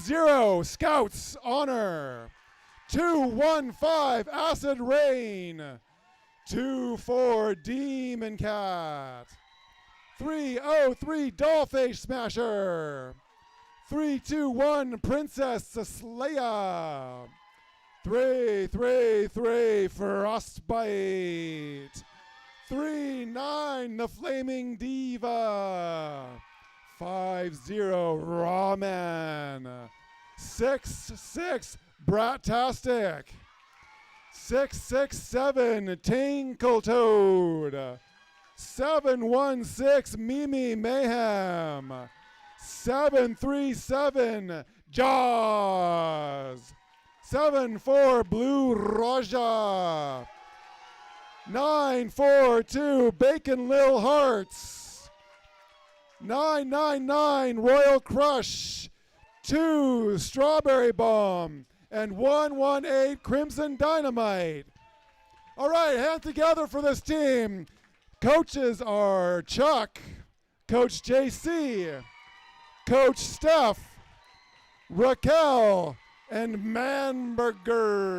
2-0, Scouts Honor. 2-1-5, Acid Rain. 2-4, Demon Cat. 3-0-3, Dollface Smasher. 3-2-1, Princess Slayer. 3-3-3, Frostbite. 3-9, the Flaming Diva. 5-0, Rawman. 6-6, Brat-tastic. 6-6-7, Tinkletoad. 7-1-6, Mimi Mayhem. 7-3-7, Jaws. 7-4, Blue Raja. 9-4-2, Bacon Lil Hearts. 9-9-9, Royal Crush. 2, Strawberry Bomb. And 1-1-8, Crimson Dynamite. All right, hands together for this team. Coaches are Chuck, Coach JC, Coach Steph, Raquel, and Manberger.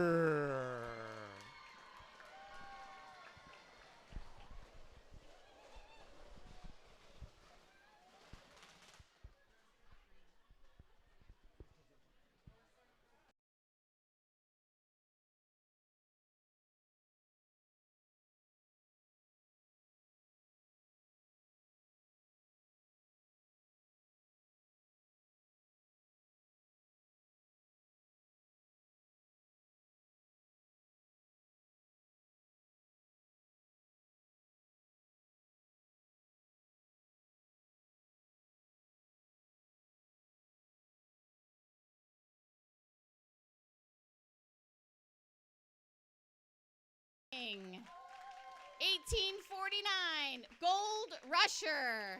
$18.49, Gold Rusher.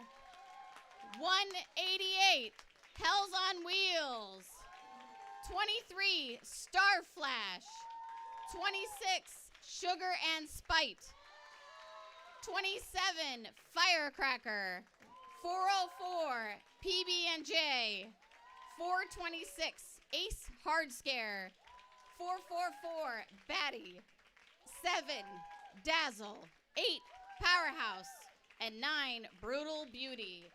$188, Hells on Wheels. 23, Star Flash. 26, Sugar and Spite. 27, Firecracker. 404, PB&J. 426, Ace Hard Scare. 444, Batty. 7, Dazzle. 8, Powerhouse. And 9, Brutal Beauty.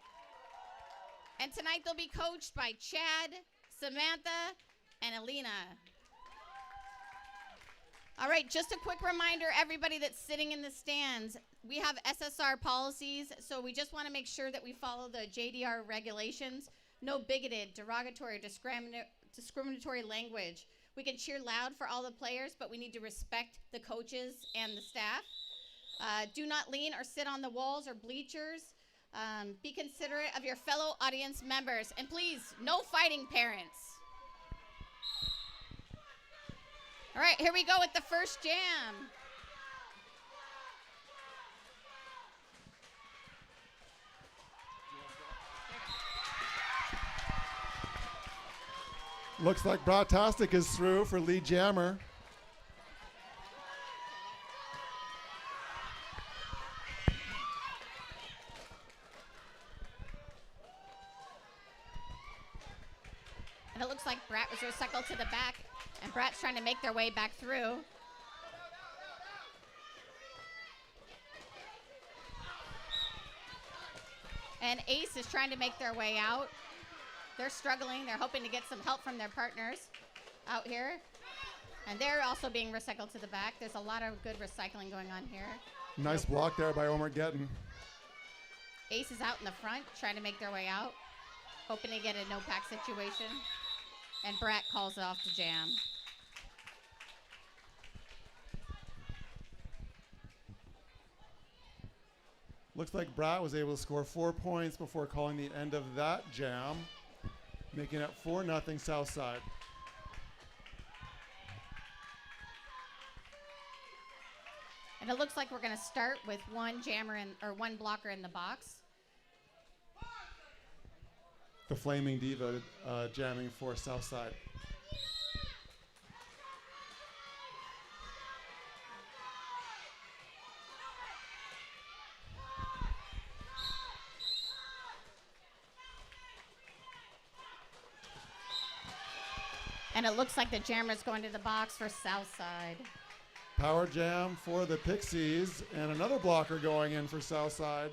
And tonight they'll be coached by Chad, Samantha, and Alina. All right, just a quick reminder, everybody that's sitting in the stands, we have SSR policies, so we just want to make sure that we follow the JDR regulations. No bigoted, derogatory, discriminatory language. We can cheer loud for all the players, but we need to respect the coaches and the staff. Do not lean or sit on the walls or bleachers. Be considerate of your fellow audience members. And please, no fighting parents. All right, here we go with the first jam. Looks like Brat-tastic is through for lead jammer. And it looks like Brat was recycled to the back, and Brat's trying to make their way back through. And Ace is trying to make their way out. They're struggling. They're hoping to get some help from their partners out here. And they're also being recycled to the back. There's a lot of good recycling going on here. Nice block there by Omar Gettin. Ace is out in the front, trying to make their way out, hoping to get a no-pack situation. And Brat calls it off to jam. Looks like Brat was able to score 4 points before calling the end of that jam, making it 4-0 Southside. And it looks like we're going to start with one blocker in the box. The Flaming Diva jamming for Southside. And it looks like the jammer's going to the box for Southside. Power jam for the Pixies, and another blocker going in for Southside.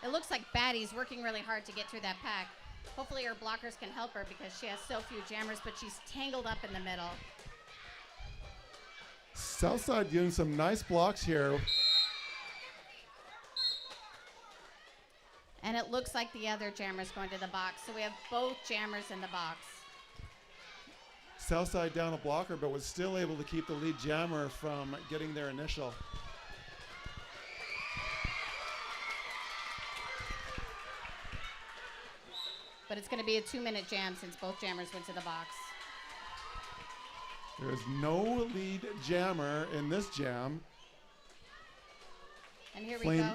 It looks like Batty's working really hard to get through that pack. Hopefully her blockers can help her because she has so few jammers, but she's tangled up in the middle. Southside doing some nice blocks here. And it looks like the other jammer's going to the box. So we have both jammers in the box. Southside down a blocker, but was still able to keep the lead jammer from getting their initial. But it's going to be a 2-minute jam since both jammers went to the box. There is no lead jammer in this jam. And here we go.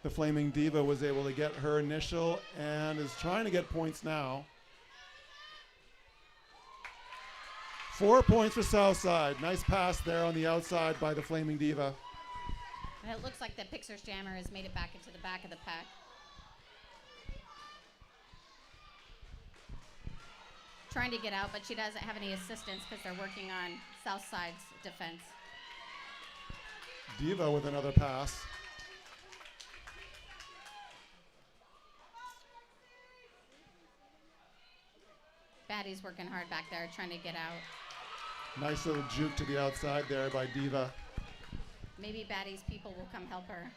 The Flaming Diva was able to get her initial and is trying to get points now. 4 points for Southside. Nice pass there on the outside by the Flaming Diva. And it looks like the Pixies jammer has made it back into the back of the pack. Trying to get out, but she doesn't have any assistance because they're working on Southside's defense. Diva with another pass. Batty's working hard back there, trying to get out. Nice little juke to the outside there by Diva. Maybe Batty's people will come help her.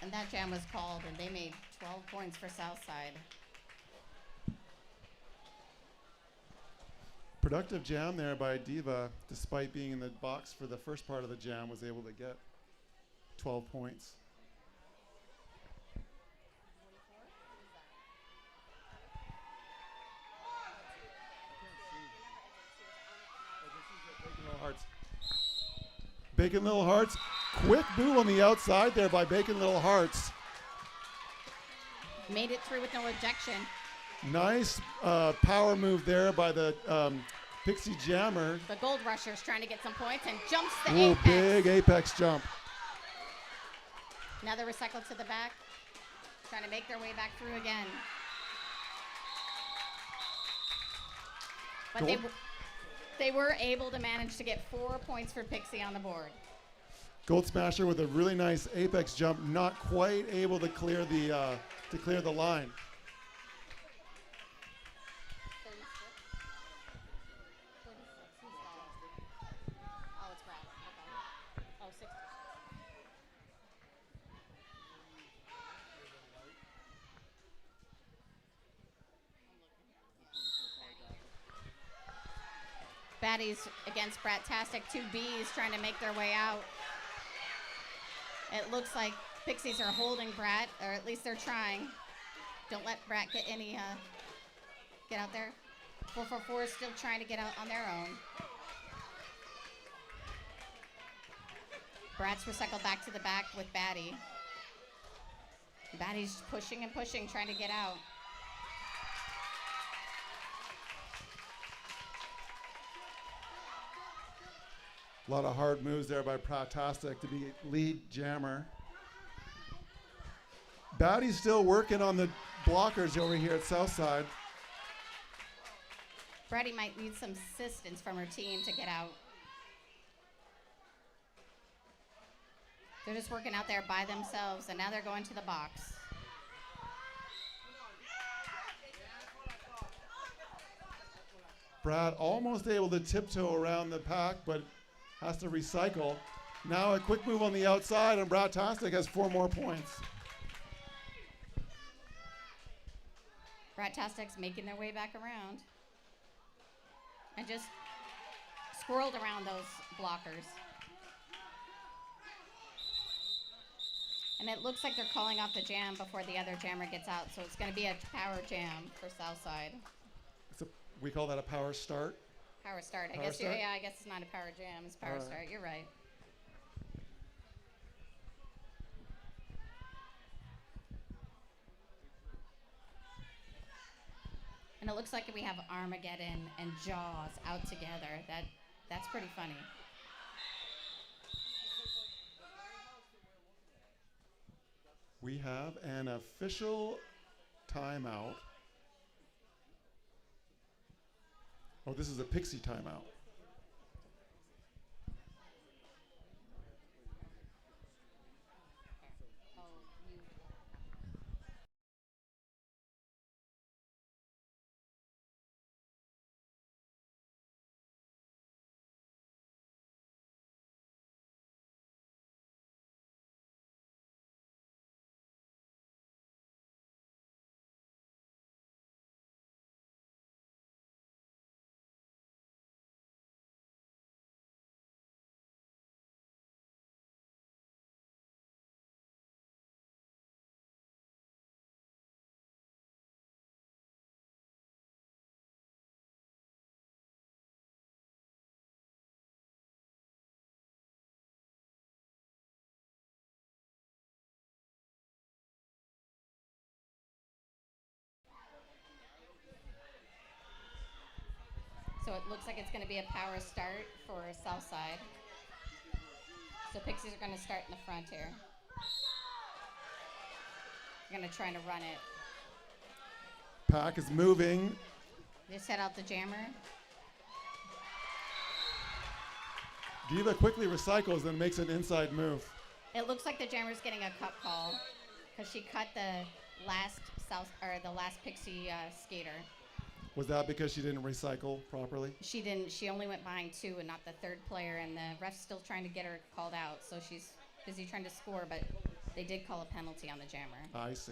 And that jam was called, and they made 12 points for Southside. Productive jam there by Diva, despite being in the box for the first part of the jam, was able to get 12 points. Bacon Little Hearts, quick move on the outside there by Bacon Little Hearts. Made it through with no ejection. Nice power move there by the Pixie Jammer. The Gold Rusher's trying to get some points and jumps the Ooh, apex. big apex jump. Now they're recycled to the back, trying to make their way back through again. But they were able to manage to get 4 points for Pixie on the board. Gold Smasher with a really nice apex jump, not quite able to clear the line. Oh, it's Brad. Okay. Oh, 60. Baddies against Brat-tastic, 2 Bs trying to make their way out. It looks like Pixies are holding Brat, or at least they're trying. Don't let Brat get any, get out there. 444 is still trying to get out on their own. Brat's recycled back to the back with Batty. Batty's pushing and pushing, trying to get out. A lot of hard moves there by Pratastic to be lead jammer. Batty's still working on the blockers over here at Southside. Bratty might need some assistance from her team to get out. They're just working out there by themselves, and now they're going to the box. Brad almost able to tiptoe around the pack, but has to recycle. Now a quick move on the outside, and Brat-tastic has 4 more points. Brat-tastic's making their way back around. And just squirreled around those blockers. And it looks like they're calling off the jam before the other jammer gets out, so it's going to be a power jam for Southside. We call that a power start. Power start. Power start? Yeah, I guess it's not a power jam. It's power start. You're right. And it looks like we have Armageddon and Jaws out together. That That's pretty funny. We have an official timeout. Oh, this is a Pixie timeout. So it looks like it's going to be a power start for Southside. So Pixies are going to start in the front here. They're going to try to run it. Pack is moving. They set out the jammer. Diva quickly recycles and makes an inside move. It looks like the jammer's getting a cut call because she cut the last Pixie skater. Was that because she didn't recycle properly? She didn't. She only went behind 2 and not the third player, and the ref's still trying to get her called out. So she's busy trying to score, but they did call a penalty on the jammer. I see.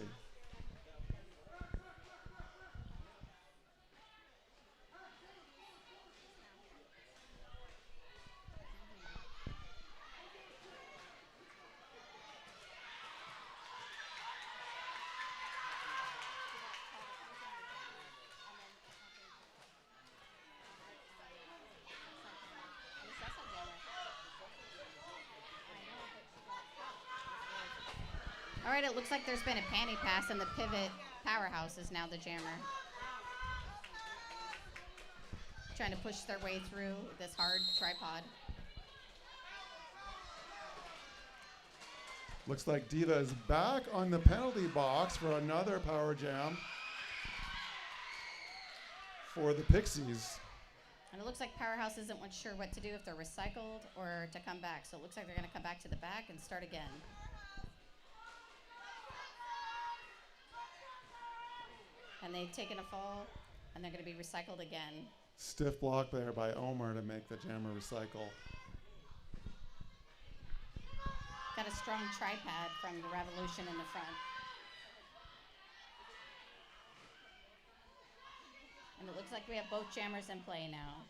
All right, it looks like there's been a panty pass, and the pivot powerhouse is now the jammer. Trying to push their way through this hard tripod. Looks like Diva is back on the penalty box for another power jam for the Pixies. And it looks like Powerhouse isn't sure what to do, if they're recycled or to come back. So it looks like they're going to come back to the back and start again. And they've taken a fall, and they're going to be recycled again. Stiff block there by Omer to make the jammer recycle. Got a strong tripod from the Revolution in the front. And it looks like we have both jammers in play now.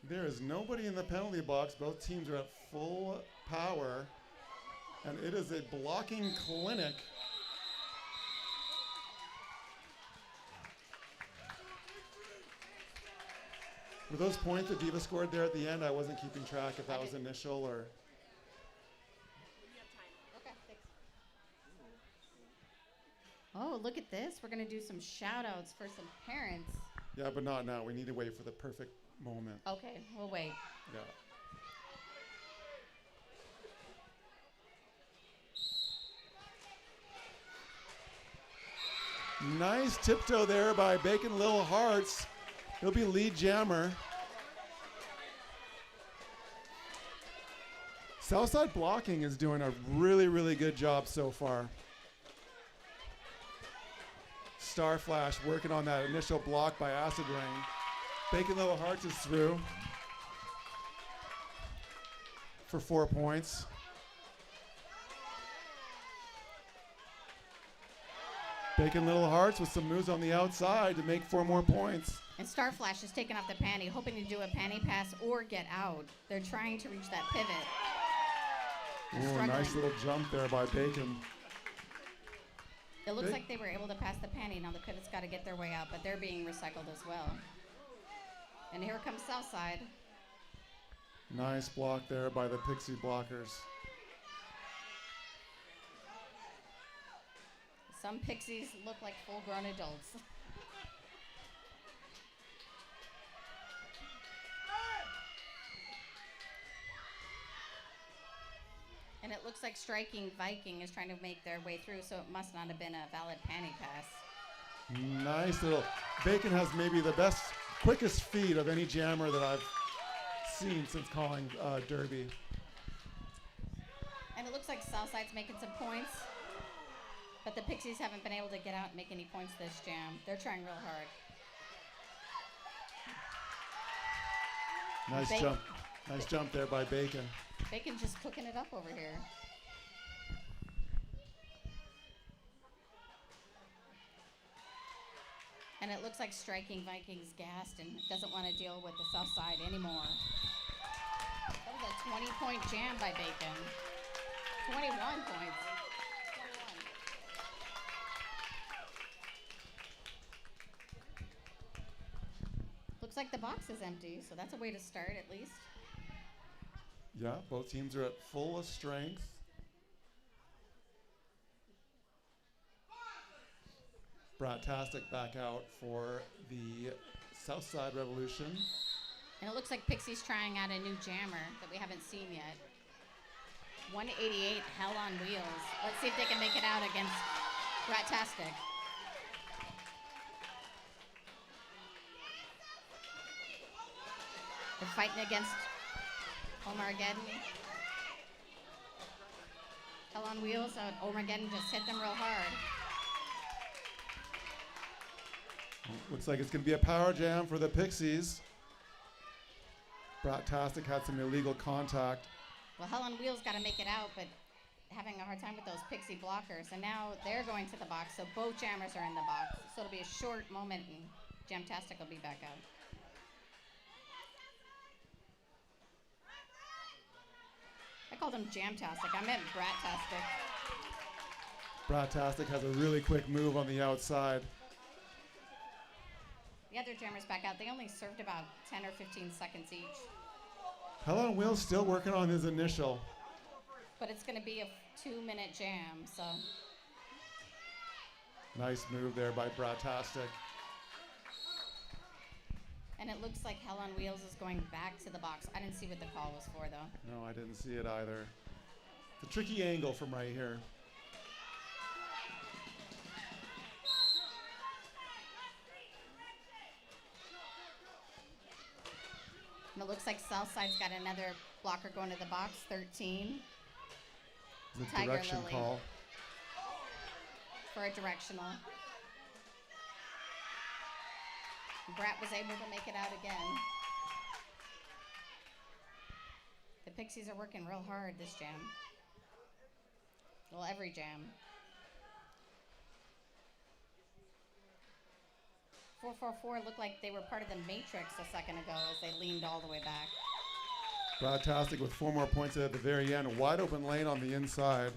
There is nobody in the penalty box. Both teams are at full power. And it is a blocking clinic. Were those points that Diva scored there at the end? I wasn't keeping track if that was initial or... Okay, thanks. Oh, look at this. We're going to do some shout-outs for some parents. Yeah, but not now. We need to wait for the perfect moment. Okay, we'll wait. Yeah. Nice tiptoe there by Bacon Little Hearts. He'll be lead jammer. Southside blocking is doing a really, really good job so far. Star Flash working on that initial block by Acid Rain. Bacon Little Hearts is through for 4 points. Bacon Little Hearts with some moves on the outside to make 4 more points. And Star Flash is taking off the panty, hoping to do a panty pass or get out. They're trying to reach that pivot. Ooh, nice little jump there by Bacon. It looks like they were able to pass the panty. Now the pivot's got to get their way out, but they're being recycled as well. And here comes Southside. Nice block there by the Pixie blockers. Some Pixies look like full-grown adults. And it looks like Striking Viking is trying to make their way through, so it must not have been a valid panty pass. Nice little. Bacon has maybe the best, quickest feed of any jammer that I've seen since calling Derby. And it looks like Southside's making some points, but the Pixies haven't been able to get out and make any points this jam. They're trying real hard. Nice jump. Nice jump there by Bacon. Bacon's just cooking it up over here. And it looks like Striking Vikings gassed and doesn't want to deal with the Southside anymore. That was a 20-point jam by Bacon. 21 points. 21. Looks like the box is empty, so that's a way to start at least. Yeah, both teams are at full of strength. Brat-tastic back out for the Southside Revolution. And it looks like Pixies trying out a new jammer that we haven't seen yet. 188 Hell on Wheels. Let's see if they can make it out against Brat-tastic. They're fighting against Omargeddon. Hell on Wheels. Omargeddon just hit them real hard. Looks like it's going to be a power jam for the Pixies. Brat-tastic had some illegal contact. Well, Hell on Wheels got to make it out, but having a hard time with those Pixie blockers. And now they're going to the box, so both jammers are in the box. So it'll be a short moment, and Jamtastic will be back out. I called him Jamtastic. I meant Brat-tastic. Brat-tastic has a really quick move on the outside. The other jammers back out. They only served about 10 or 15 seconds each. Hell on Wheels still working on his initial. But it's going to be a 2-minute jam, so. Nice move there by Brat-tastic. And it looks like Hell on Wheels is going back to the box. I didn't see what the call was for, though. No, I didn't see it either. It's a tricky angle from right here. And it looks like Southside's got another blocker going to the box, 13. The Tiger direction Lily. call. For a directional. Brat was able to make it out again. The Pixies are working real hard this jam. Well, every jam. 444 looked like they were part of the Matrix a second ago as they leaned all the way back. Brat-tastic with 4 more points at the very end. Wide open lane on the inside.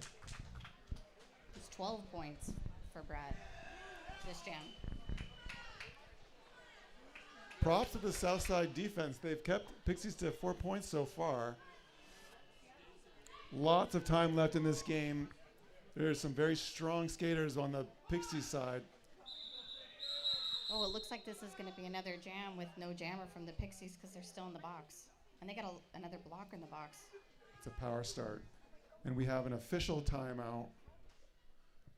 It's 12 points for Brat this jam. Props to the Southside defense. They've kept Pixies to 4 points so far. Lots of time left in this game. There's some very strong skaters on the Pixies side. Oh, it looks like this is going to be another jam with no jammer from the Pixies because they're still in the box. And they got another blocker in the box. It's a power start. And we have an official timeout.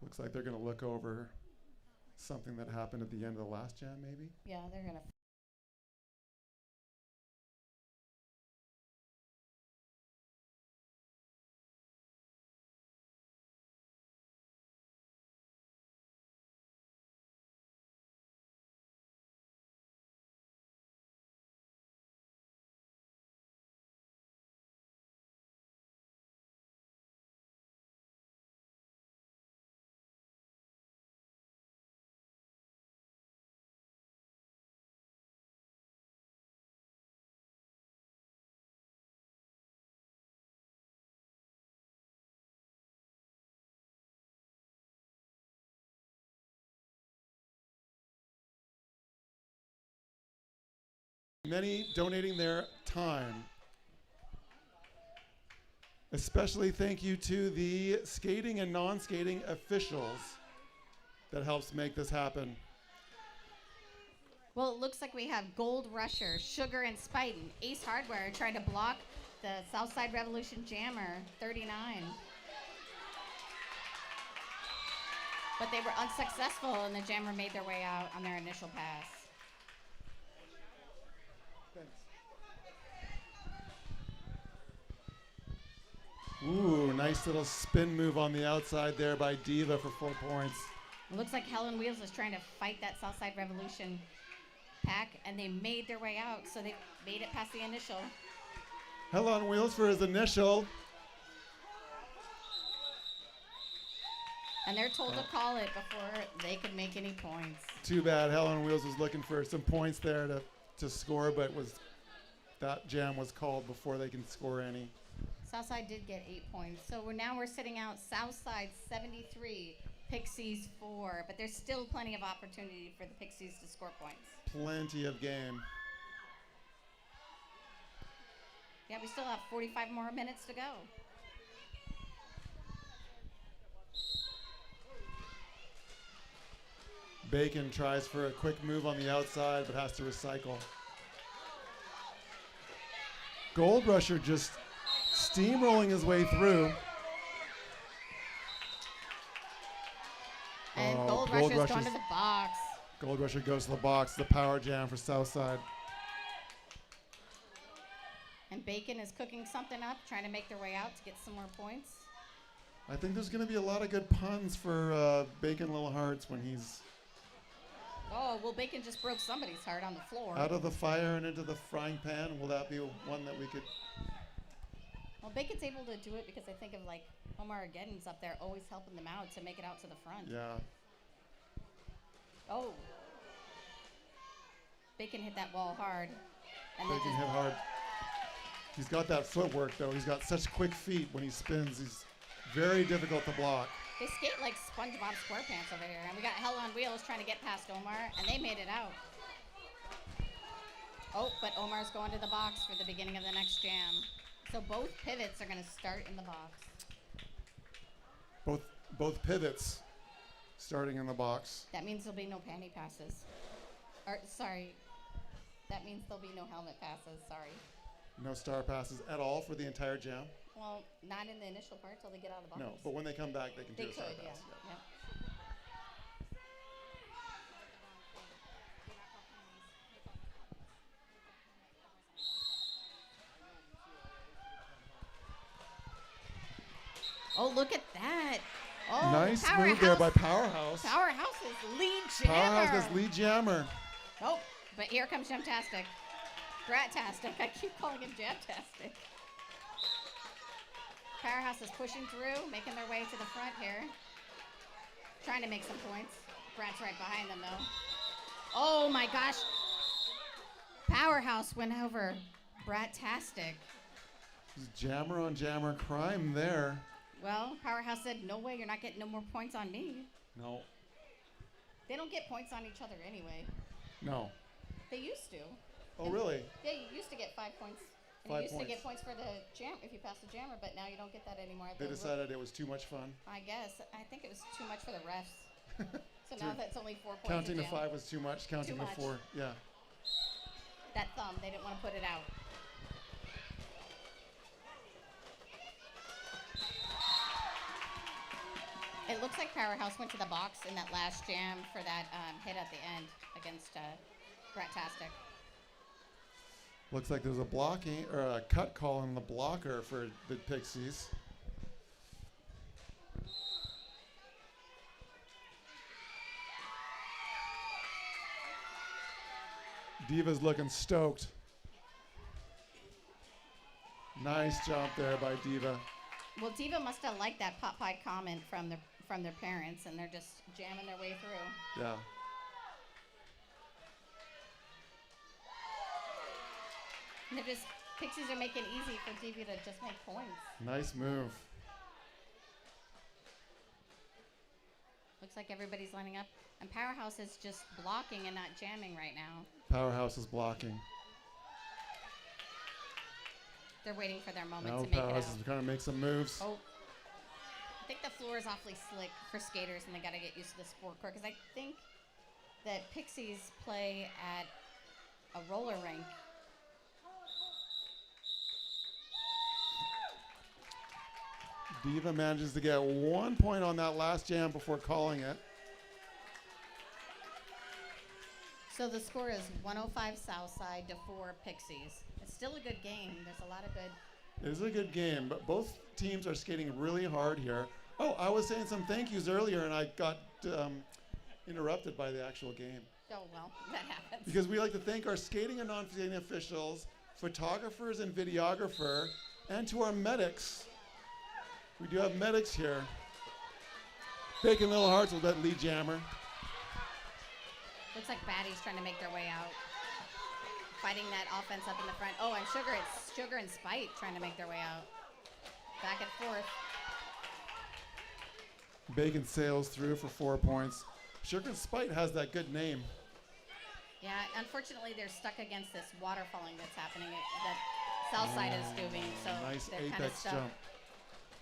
Looks like they're going to look over something that happened at the end of the last jam, maybe? Yeah, they're going to. Many donating their time. Especially thank you to the skating and non-skating officials that helps make this happen. Well, it looks like we have Gold Rusher, Sugar and Spite, and Ace Hardware trying to block the Southside Revolution Jammer, 39. But they were unsuccessful, and the Jammer made their way out on their initial pass. Ooh, nice little spin move on the outside there by Diva for 4 points. It looks like Hell on Wheels is trying to fight that Southside Revolution pack, and they made their way out, so they made it past the initial. Hell on Wheels for his initial. And they're told to call it before they could make any points. Too bad. Hell on Wheels was looking for some points there to score, but that jam was called before they can score any. Southside did get 8 points. So we're sitting out Southside 73, Pixies 4, but there's still plenty of opportunity for the Pixies to score points. Plenty of game. Yeah, we still have 45 more minutes to go. Bacon tries for a quick move on the outside, but has to recycle. Gold Rusher just steamrolling his way through. And Oh, Gold Gold Rusher's going Rusher's- to the box. Gold Rusher goes to the box. The power jam for Southside. And Bacon is cooking something up, trying to make their way out to get some more points. I think there's going to be a lot of good puns for Bacon Little Hearts when he's Oh, well, Bacon just broke somebody's heart on the floor. out of the fire and into the frying pan. Will that be one that we could... Well, Bacon's able to do it because I think of, like, Omar Geddon's up there always helping them out to make it out to the front. Yeah. Oh. Bacon hit that wall hard. And then Bacon just hit hard. He's got that footwork, though. He's got such quick feet when he spins. He's very difficult to block. They skate like SpongeBob SquarePants over here. And we got Hell on Wheels trying to get past Omar, and they made it out. Oh, but Omar's going to the box for the beginning of the next jam. So both pivots are going to start in the box. Both pivots starting in the box. That means there'll be no panty passes. Or, sorry. That means there'll be no helmet passes. Sorry. No star passes at all for the entire jam? Well, not in the initial part till they get out of the box. No, but when they come back, they can They do a star could, yeah. pass. Yep. Oh, look at that. Oh, Nice Powerhouse. move there by Powerhouse. Powerhouse is lead jammer. Powerhouse gets lead jammer. Oh, but here comes Jamtastic. Brat-tastic. I keep calling him Jamtastic. Powerhouse is pushing through, making their way to the front here. Trying to make some points. Brat's right behind them, though. Oh, my gosh. Powerhouse went over Brat-tastic. Jammer on jammer crime there. Well, Powerhouse said, no way, you're not getting no more points on me. No. They don't get points on each other anyway. No. They used to. Oh, really? Yeah, you used to get 5 points. And 5 you used to points. get points for the jam if you passed the jammer, but now you don't get that anymore. At They the decided it was too much fun. I guess. I think it was too much for the refs. So now Dude, that's only 4 points. Counting a to jam. 5 was too much. Counting Too to much. 4, yeah. That thumb, they didn't want to put it out. It looks like Powerhouse went to the box in that last jam for that hit at the end against Brat-tastic. Looks like there's a blocking or a cut call on the blocker for the Pixies. Diva's looking stoked. Nice jump there by Diva. Well, Diva must have liked that pot pie comment from their parents, and they're just jamming their way through. Yeah. And they're just, Pixies are making it easy for Diva to just make points. Nice move. Looks like everybody's lining up. And Powerhouse is just blocking and not jamming right now. Powerhouse is blocking. They're waiting for their moment Now to make it out. Powerhouse is going to make some moves. Oh, I think the floor is awfully slick for skaters, and they got to get used to the sport court. Because I think that Pixies play at a roller rink. Diva manages to get 1 point on that last jam before calling it. So the score is 105 Southside to 4 Pixies. It's still a good game. There's a lot of good. It is a good game, but both teams are skating really hard here. Oh, I was saying some thank yous earlier, and I got interrupted by the actual game. Oh, well, that happens. Because we like to thank our skating and non-skating officials, photographers and videographer, and to our medics. We do have medics here. Bacon Little Hearts with that lead jammer. Looks like baddies trying to make their way out. Fighting that offense up in the front. Oh, and Sugar, it's Sugar and Spite trying to make their way out. Back and forth. Bacon sails through for 4 points. Sugar and Spite has that good name. Yeah, unfortunately, they're stuck against this waterfalling that's happening that Southside is doing, so Nice they're kind of apex stuck. jump.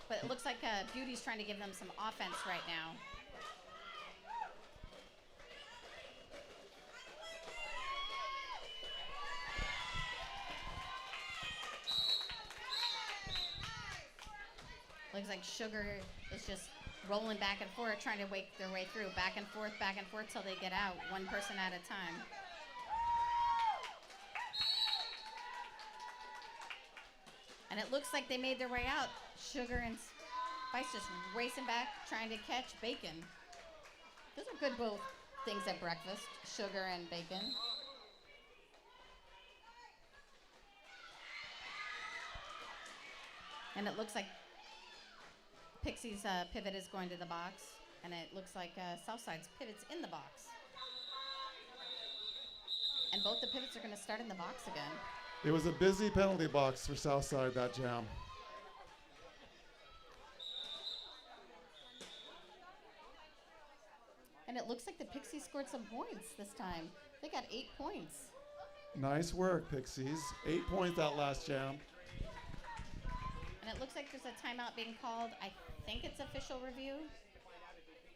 But it looks like Beauty's trying to give them some offense right now. Looks like Sugar is just rolling back and forth, trying to wake their way through. Back and forth till they get out, one person at a time. And it looks like they made their way out. Sugar and Spice just racing back, trying to catch Bacon. Those are good both things at breakfast, sugar and bacon. And it looks like Pixies' pivot is going to the box, and it looks like Southside's pivot's in the box. And both the pivots are going to start in the box again. It was a busy penalty box for Southside, that jam. And it looks like the Pixies scored some points this time. They got 8 points. Nice work, Pixies. 8 points that last jam. And it looks like there's a timeout being called. I think it's official review.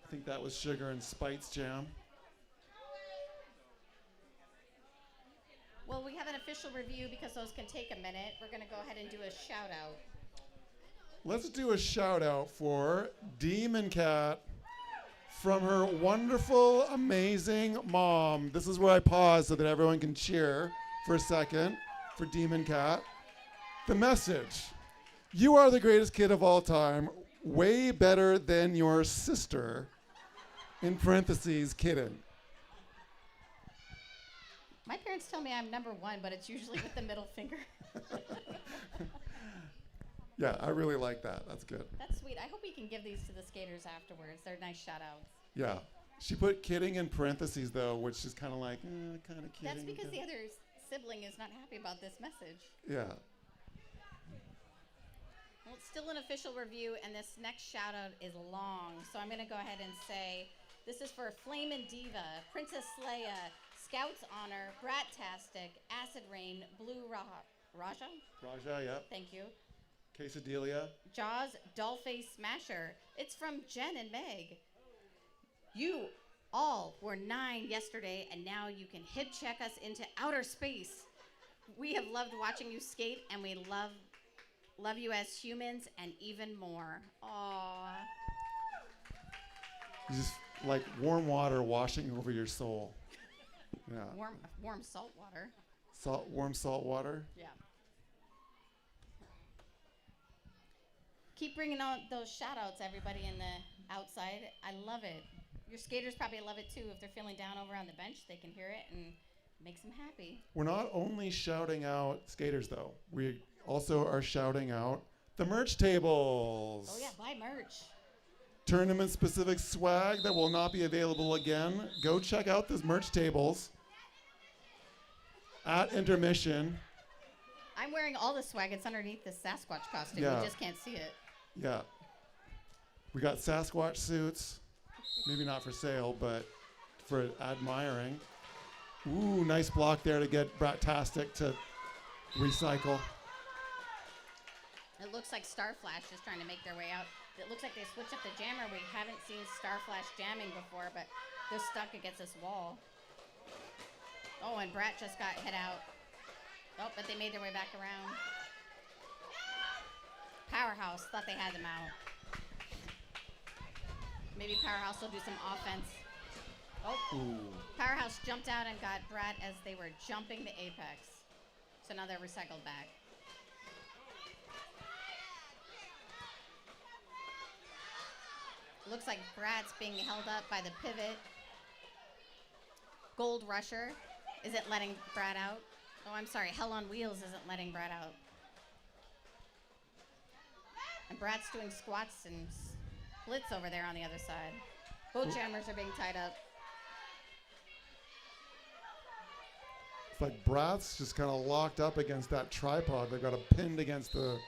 I think that was Sugar and Spite's jam. Well, we have an official review because those can take a minute. We're going to go ahead and do a shout out. Let's do a shout out for Demon Cat from her wonderful, amazing mom. This is where I pause so that everyone can cheer for a second for Demon Cat. The message: you are the greatest kid of all time, way better than your sister, in parentheses, kidding. My parents tell me I'm number 1, but it's usually with the middle finger. Yeah, I really like that. That's good. That's sweet. I hope we can give these to the skaters afterwards. They're nice shout outs. Yeah. She put kidding in parentheses, though, which is kind of like, kind of kidding. That's because the other sibling is not happy about this message. Yeah. Well, it's still an official review, and this next shout out is long. So I'm going to go ahead and say this is for Flamin' Diva, Princess Leia, Scouts Honor, Brat-tastic, Acid Rain, Blue Raja? Raja, yeah. Thank you. Quesadilla. Jaws, Dollface Smasher. It's from Jen and Meg. You all were 9 yesterday, and now you can hip check us into outer space. We have loved watching you skate, and we love you as humans and even more. Aww. Just like warm water washing over your soul. Yeah. Warm salt water. Warm salt water. Yeah. Keep bringing out those shout outs, everybody in the outside. I love it. Your skaters probably love it too. If they're feeling down over on the bench, they can hear it and makes them happy. We're not only shouting out skaters, though. We also are shouting out the merch tables. Oh yeah, buy merch. Tournament-specific swag that will not be available again. Go check out those merch tables at Intermission. I'm wearing all the swag. It's underneath the Sasquatch costume. Yeah. You just can't see it. Yeah. We got Sasquatch suits. Maybe not for sale, but for admiring. Ooh, nice block there to get Brat-tastic to recycle. It looks like Starflash is trying to make their way out. It looks like they switched up the jammer. We haven't seen Starflash jamming before, but they're stuck against this wall. Oh, and Brat just got hit out. Oh, but they made their way back around. Powerhouse thought they had them out. Maybe Powerhouse will do some offense. Oh, Ooh. Powerhouse jumped out and got Brad as they were jumping the apex. So now they're recycled back. Looks like Brad's being held up by the pivot. Gold Rusher isn't letting Brad out. Oh, I'm sorry. Hell on Wheels isn't letting Brad out. And Brad's doing squats and splits over there on the other side. Both jammers are being tied up. It's like Brad's just kind of locked up against that tripod. They've got it pinned against the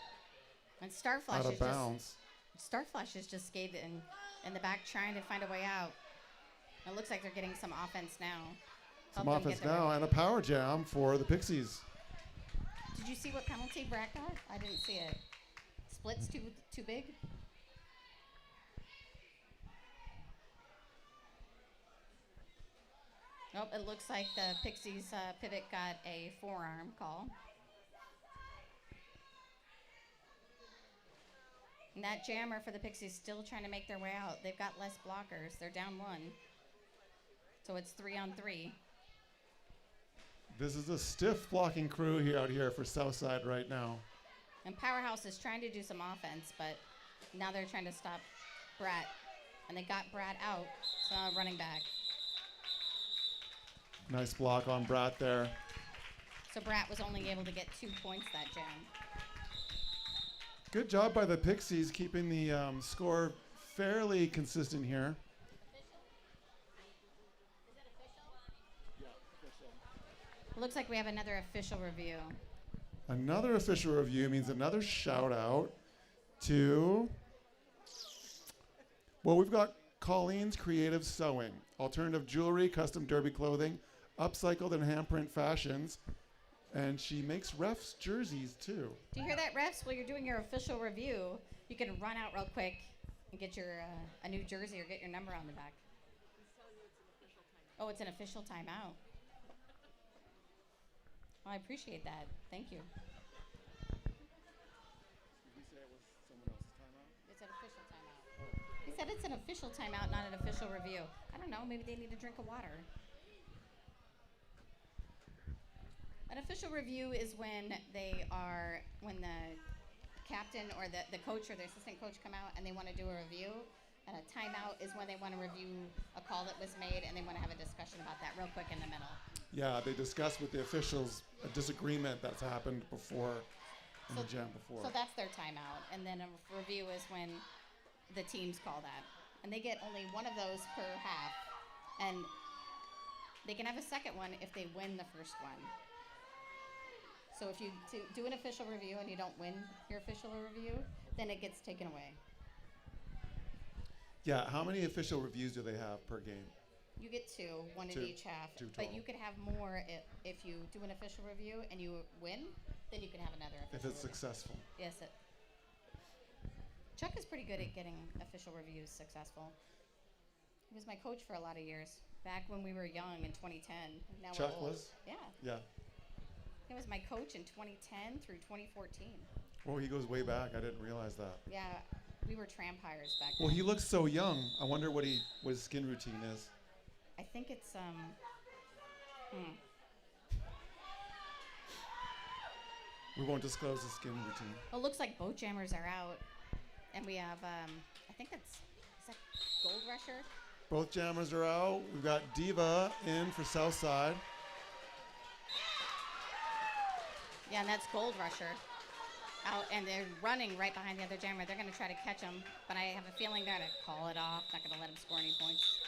And Starflash out of is bounds. Starflash is just skated in the back trying to find a way out. It looks like they're getting some offense now. Some Help them offense get their now way. and a power jam for the Pixies. Did you see what penalty Brad got? I didn't see it. Splits too big? Nope, it looks like the Pixies pivot got a forearm call. And that jammer for the Pixies still trying to make their way out. They've got less blockers. They're down 1. So it's 3-on-3. This is a stiff blocking crew here out here for Southside right now. And Powerhouse is trying to do some offense, but now they're trying to stop Brad. And they got Brad out, so now running back. Nice block on Brad there. So Brad was only able to get 2 points that jam. Good job by the Pixies keeping the score fairly consistent here. Looks like we have another official review. Another official review means another shout out to, well, we've got Colleen's Creative Sewing, alternative jewelry, custom derby clothing, upcycled and handprint fashions, and she makes refs jerseys too. Do you hear that, refs? While you're doing your official review, you can run out real quick and get your a new jersey or get your number on the back. Oh, it's an official timeout. Well, I appreciate that. Thank you. Did he say it was someone else's timeout? It's an official timeout. He said it's an official timeout, not an official review. I don't know. Maybe they need a drink of water. An official review is when when the captain or the coach or the assistant coach come out and they want to do a review. And a timeout is when they want to review a call that was made and they want to have a discussion about that real quick in the middle. Yeah, they discuss with the officials a disagreement that's happened before in the jam before. So that's their timeout. And then a review is when the teams call that. And they get only one of those per half. And they can have a second one if they win the first one. So if you do an official review and you don't win your official review, then it gets taken away. Yeah, how many official reviews do they have per game? You get two, one in Two. each half. Two But total. you could have more if you do an official review and you win, then you can have another official If it's review. successful. Yes. Chuck is pretty good at getting official reviews successful. He was my coach for a lot of years, back when we were young in 2010. Now Chuck we're old. was? Yeah. Yeah. He was my coach in 2010 through 2014. Oh, he goes way back. I didn't realize that. Yeah, we were tramp hires back Well, then. he looks so young. I wonder what his skin routine is. I think it's We won't disclose his skin routine. Well, it looks like both jammers are out, and we have I think is that Gold Rusher? Both jammers are out. We've got Diva in for Southside. Yeah, and that's Gold Rusher. Out, and they're running right behind the other jammer. They're going to try to catch him, but I have a feeling they're going to call it off. Not going to let him score any points.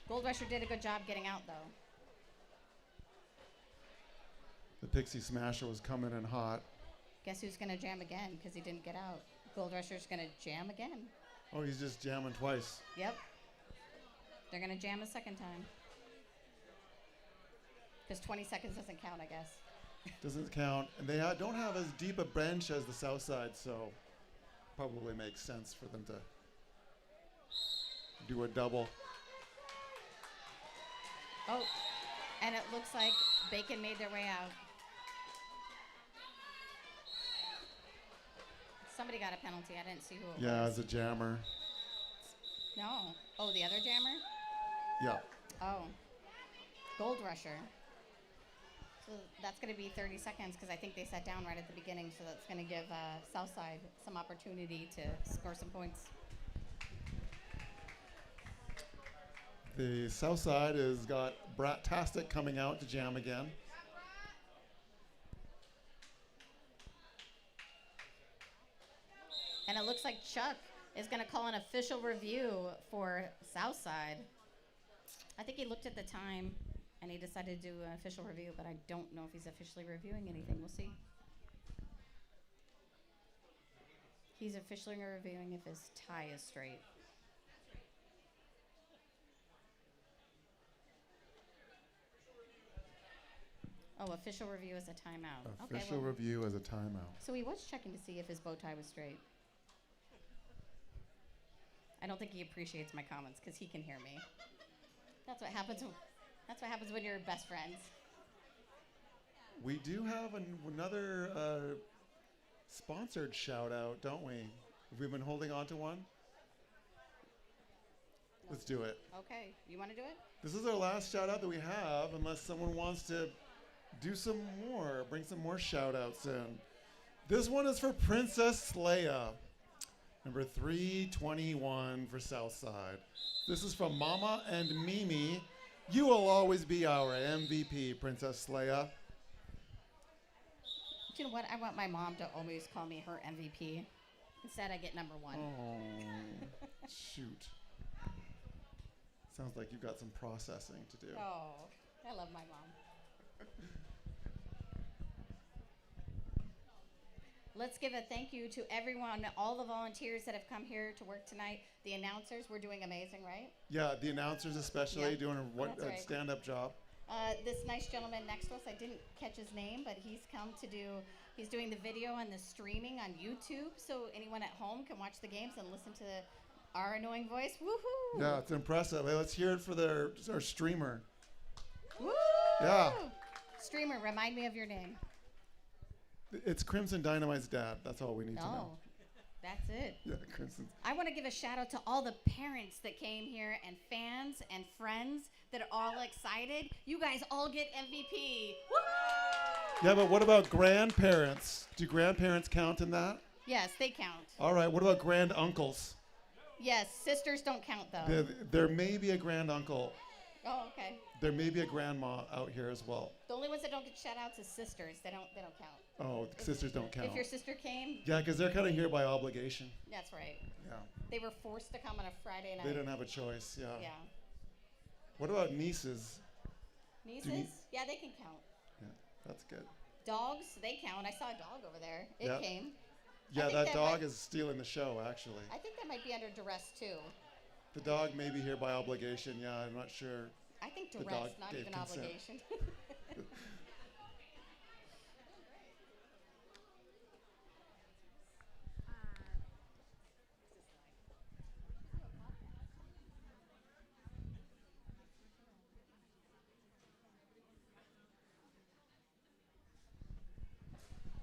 Gold Rusher did a good job getting out, though. The Pixie Smasher was coming in hot. Guess who's going to jam again because he didn't get out? Gold Rusher's going to jam again. Oh, he's just jamming twice. Yep. They're going to jam a second time. Because 20 seconds doesn't count, I guess. Doesn't count. And they don't have as deep a bench as the Southside, so probably makes sense for them to do a double. Oh, and it looks like Bacon made their way out. Somebody got a penalty. I didn't see who it Yeah, was. as a jammer. No. Oh, the other jammer? Yeah. Oh. Gold Rusher. So that's going to be 30 seconds because I think they sat down right at the beginning, so that's going to give Southside some opportunity to score some points. The Southside has got Brat-tastic coming out to jam again. And it looks like Chuck is going to call an official review for Southside. I think he looked at the time and he decided to do an official review, but I don't know if he's officially reviewing anything. We'll see. He's officially reviewing if his tie is straight. Oh, official review is a timeout. Official review as a timeout. So he was checking to see if his bow tie was straight. I don't think he appreciates my comments because he can hear me. That's what happens. That's what happens when you're best friends. We do have another sponsored shout out, don't we? Have we been holding on to one? Let's do it. Okay, you want to do it? This is our last shout out that we have, unless someone wants to do some more, bring some more shout outs in. This one is for Princess Leia, number 321 for Southside. This is from Mama and Mimi. You will always be our MVP, Princess Leia. You know what? I want my mom to always call me her MVP. Instead, I get number one. Oh, shoot. Sounds like you've got some processing to do. Oh, I love my mom. Let's give a thank you to everyone, all the volunteers that have come here to work tonight. The announcers, we're doing amazing, right? Yeah, the announcers especially doing a right. stand-up job. This nice gentleman next to us, I didn't catch his name, but he's come to he's doing the video and the streaming on YouTube, so anyone at home can watch the games and listen to our annoying voice. Woohoo! Yeah, it's impressive. Hey, let's hear it for our streamer. Woo! Yeah. Streamer, remind me of your name. It's Crimson Dynamite's dad. That's all we need to know. Oh, that's it. Yeah, Crimson. I want to give a shout out to all the parents that came here and fans and friends that are all excited. You guys all get MVP. Woo! Yeah, but what about grandparents? Do grandparents count in that? Yes, they count. All right, what about grand uncles? Yes, sisters don't count though. There may be a grand uncle. Oh, okay. There may be a grandma out here as well. The only ones that don't get shout outs is sisters. They don't count. Oh, sisters don't count. If your sister came, Yeah, because they're kind of here by obligation. that's right. Yeah. They were forced to come on a Friday night. They don't have a choice, yeah. Yeah. What about nieces? Nieces? Yeah, they can count. Yeah, that's good. Dogs, they count. I saw a dog over there. It Yeah. came. Yeah, think that that dog might- is stealing the show, actually. I think that might be under duress too. The dog may be here by obligation, yeah, I'm not sure. I think The duress, dog not gave even consent. obligation.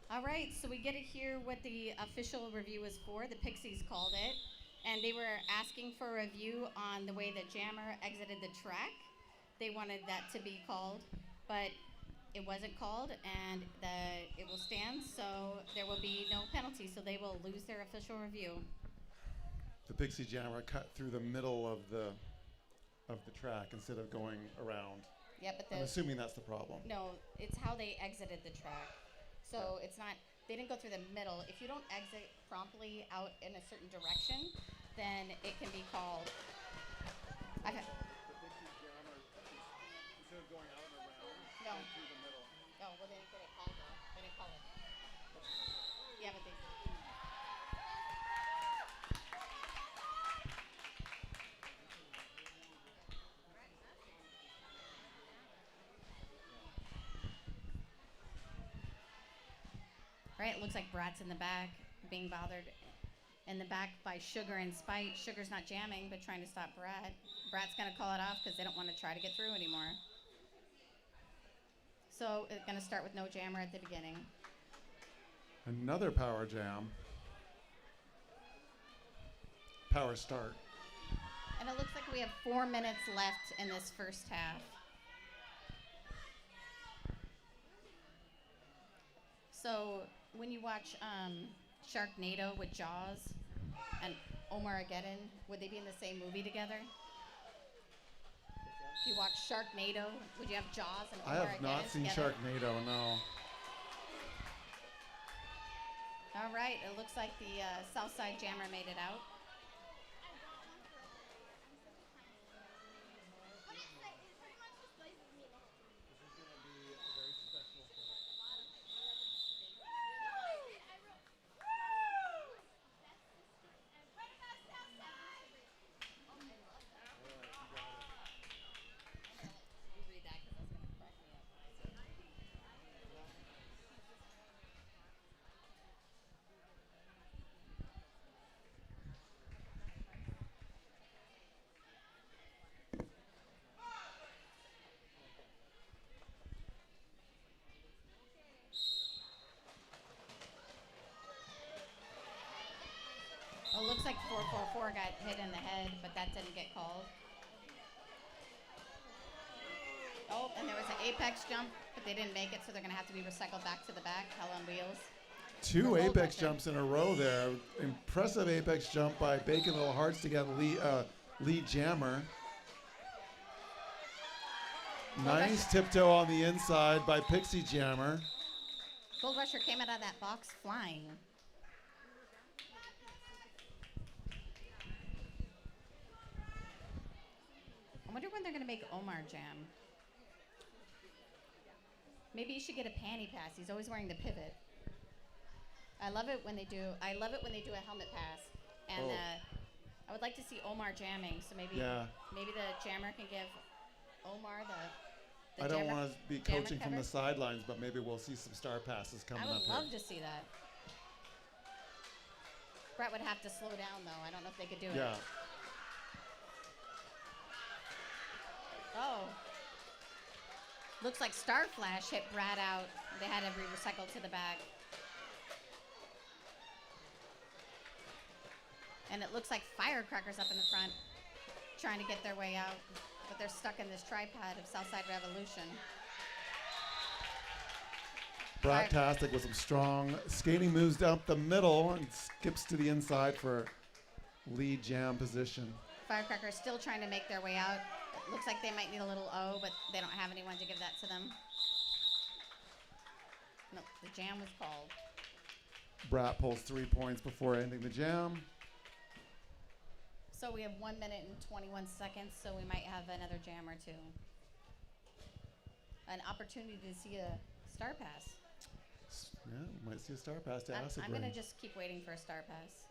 All right, so we get to hear what the official review is for. The Pixies called it, and they were asking for a review on the way that Jammer exited the track. They wanted that to be called, but it wasn't called, and it will stand, so there will be no penalty, so they will lose their official review. The Pixie Jammer cut through the middle of the track instead of going around. Yeah, but I'm assuming that's the problem. no, it's how they exited the track. So it's not, they didn't go through the middle. If you don't exit promptly out in a certain direction, then it can be called. Instead of going out and around, No. through the middle. No, well, they didn't get it called though. They didn't call it. Yeah, but they. Right, it looks like Brat's in the back, being bothered in the back by Sugar and Spite. Sugar's not jamming, but trying to stop Brat. Brat's gonna call it off because they don't want to try to get through anymore. So it's gonna start with no jammer at the beginning. Another power jam. power start. And it looks like we have 4 minutes left in this first half. So when you watch Sharknado with Jaws and Omargeddon, would they be in the same movie together? If you watch Sharknado, would you have Jaws and Omargeddon I have not seen together? Sharknado, no. All right, it looks like the Southside Jammer made it out. Oh, looks like 444 got hit in the head, but that didn't get called. Oh, and there was an apex jump, but they didn't make it, so they're going to have to be recycled back to the back. Hell on wheels. Two apex jumps in a row there. Impressive apex jump by Bacon Little Hearts to get lead jammer. Nice tiptoe on the inside by Pixie Jammer. Gold Rusher came out of that box flying. I wonder when they're going to make Omar jam. Maybe you should get a panty pass. He's always wearing the pivot. I love it when they do a helmet pass. And I would like to see Omar jamming. So maybe the jammer can give Omar the I don't jammer, want to be jammer coaching from cover. the sidelines, but maybe we'll see some star passes coming I up would here. love to see that. Brett would have to slow down, though. I don't know if they could do it. Yeah. Oh. Looks like Star Flash hit Brad out. They had to recycle to the back. And it looks like Firecrackers up in the front trying to get their way out. But they're stuck in this tripod of Southside Revolution. Brat-tastic with some strong skating moves up the middle and skips to the inside for lead jam position. Firecrackers still trying to make their way out. It looks like they might need a little O, but they don't have anyone to give that to them. No, the jam was called. Brat pulls 3 points before ending the jam. So we have 1 minute and 21 seconds, so we might have another jam or two. An opportunity to see a star pass. Yeah, we might see a star pass to acid I'm rain. going to just keep waiting for a star pass.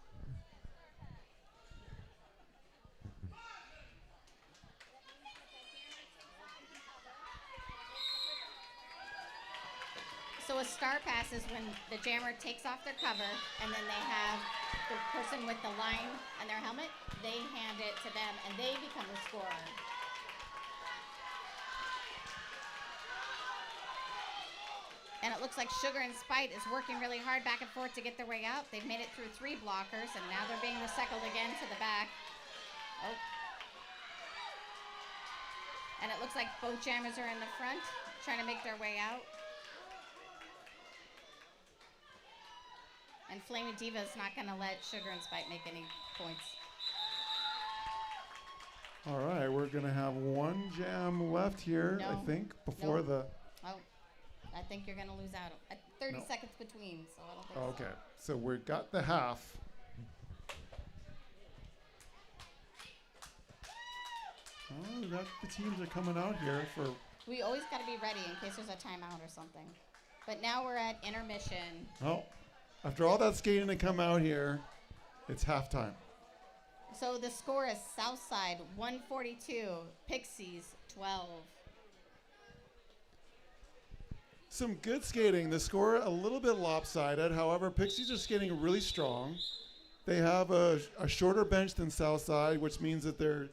So a star pass is when the jammer takes off their cover and then they have the person with the line and their helmet, they hand it to them and they become the scorer. And it looks like Sugar and Spite is working really hard back and forth to get their way out. They've made it through 3 blockers and now they're being recycled again to the back. Oh. And it looks like both jammers are in the front trying to make their way out. And Flaming Diva is not going to let Sugar and Spite make any points. All right, we're going to have 1 jam left here, I think, before the... Oh, I think you're going to lose out. 30 seconds between, so I don't think Okay, so we've got the half. Oh, the teams are coming out here for... We always got to be ready in case there's a timeout or something. But now we're at intermission. Oh, after all that skating to come out here, it's halftime. So the score is Southside 142, Pixies 12. Some good skating. The score a little bit lopsided. However, Pixies are skating really strong. They have a shorter bench than Southside, which means that they're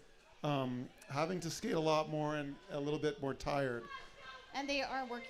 having to skate a lot more and a little bit more tired. And they are working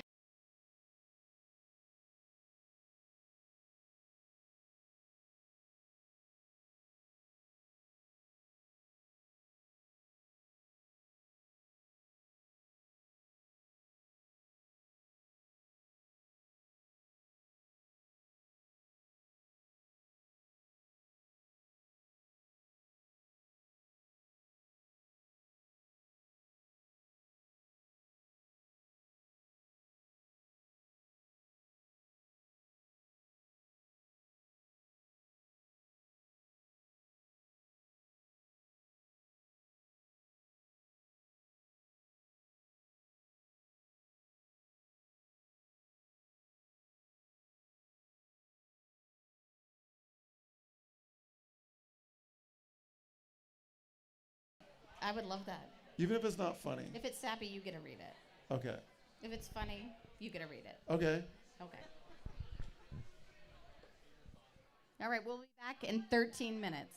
I would love that. Even if it's not funny. If it's sappy, you get to read it. Okay. If it's funny, you get to read it. Okay. Okay. All right, we'll be back in 13 minutes.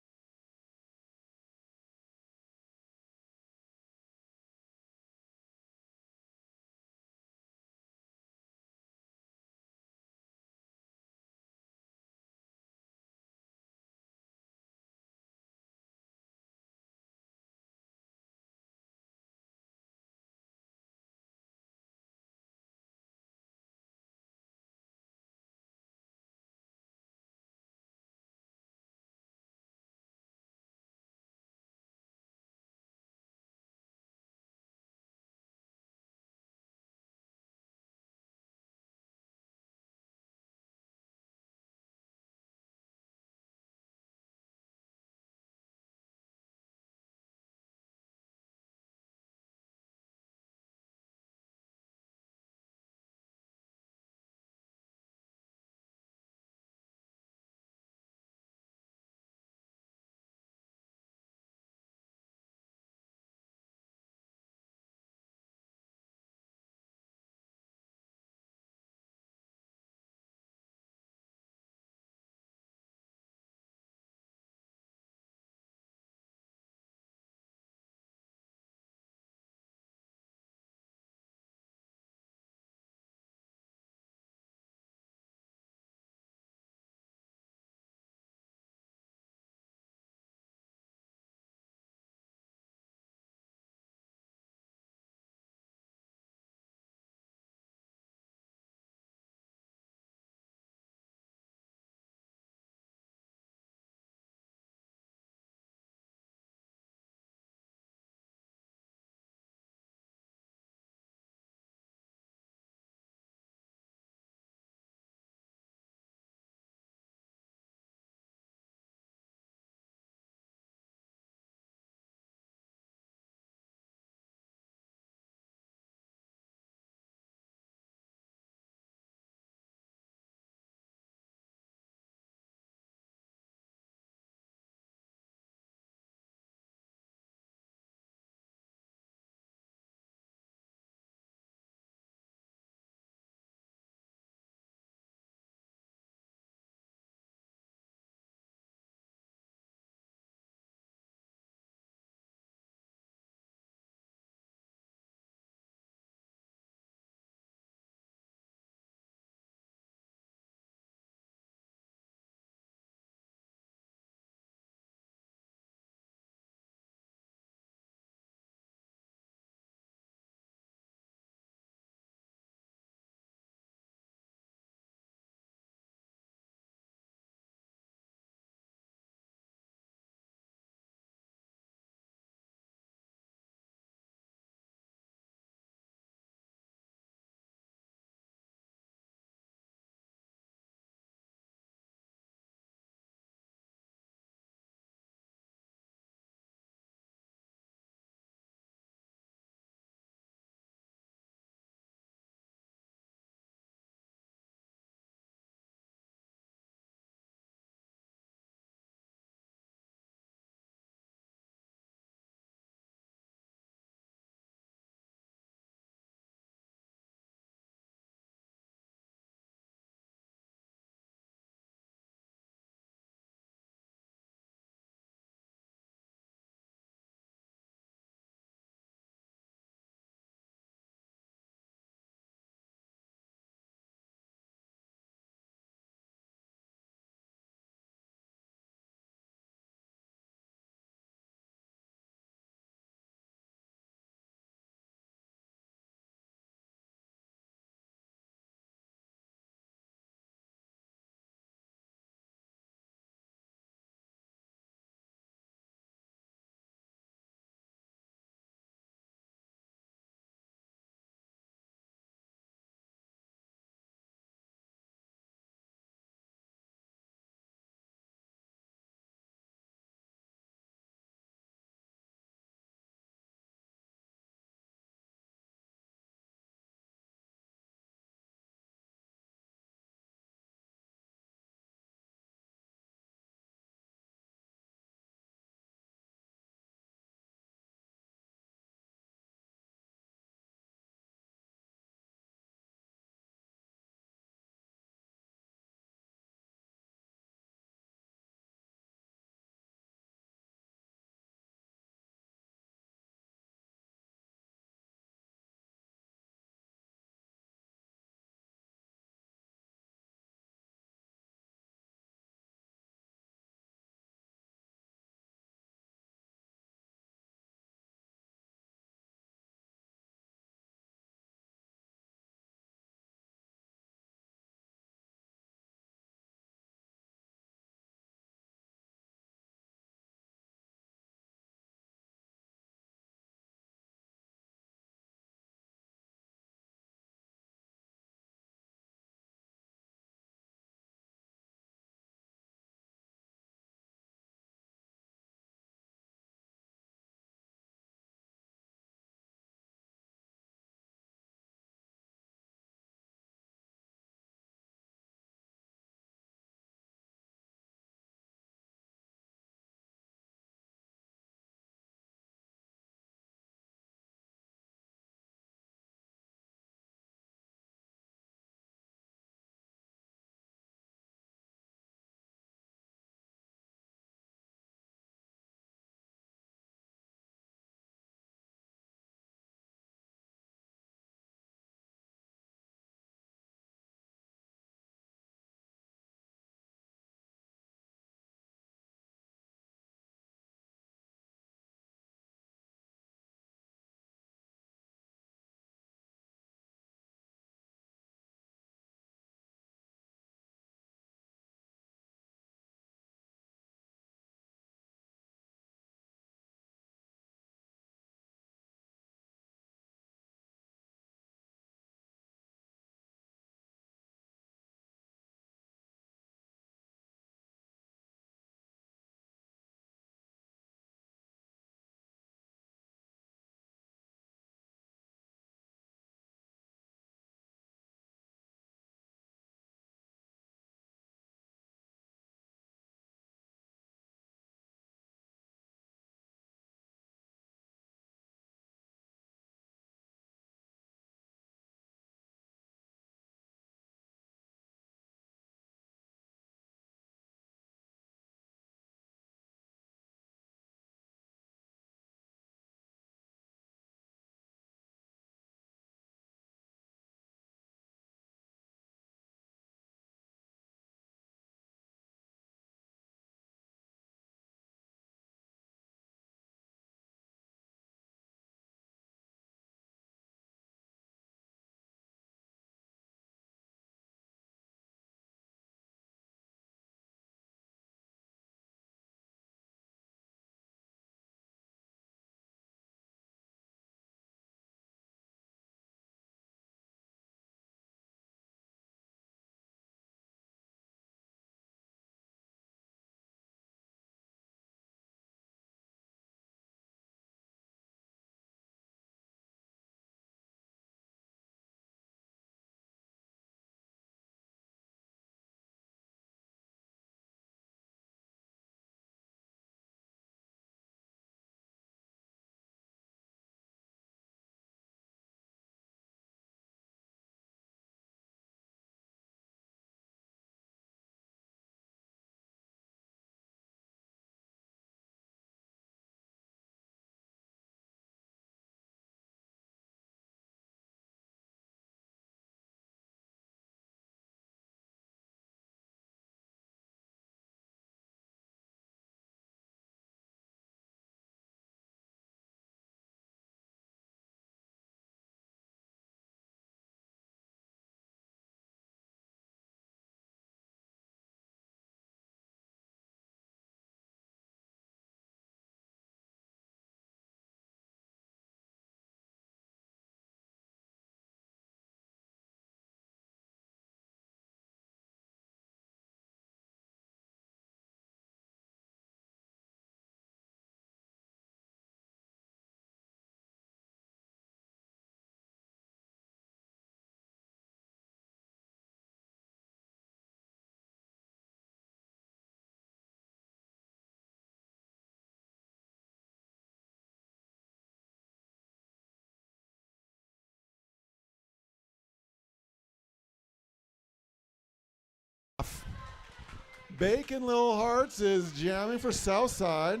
Bacon Little Hearts is jamming for Southside.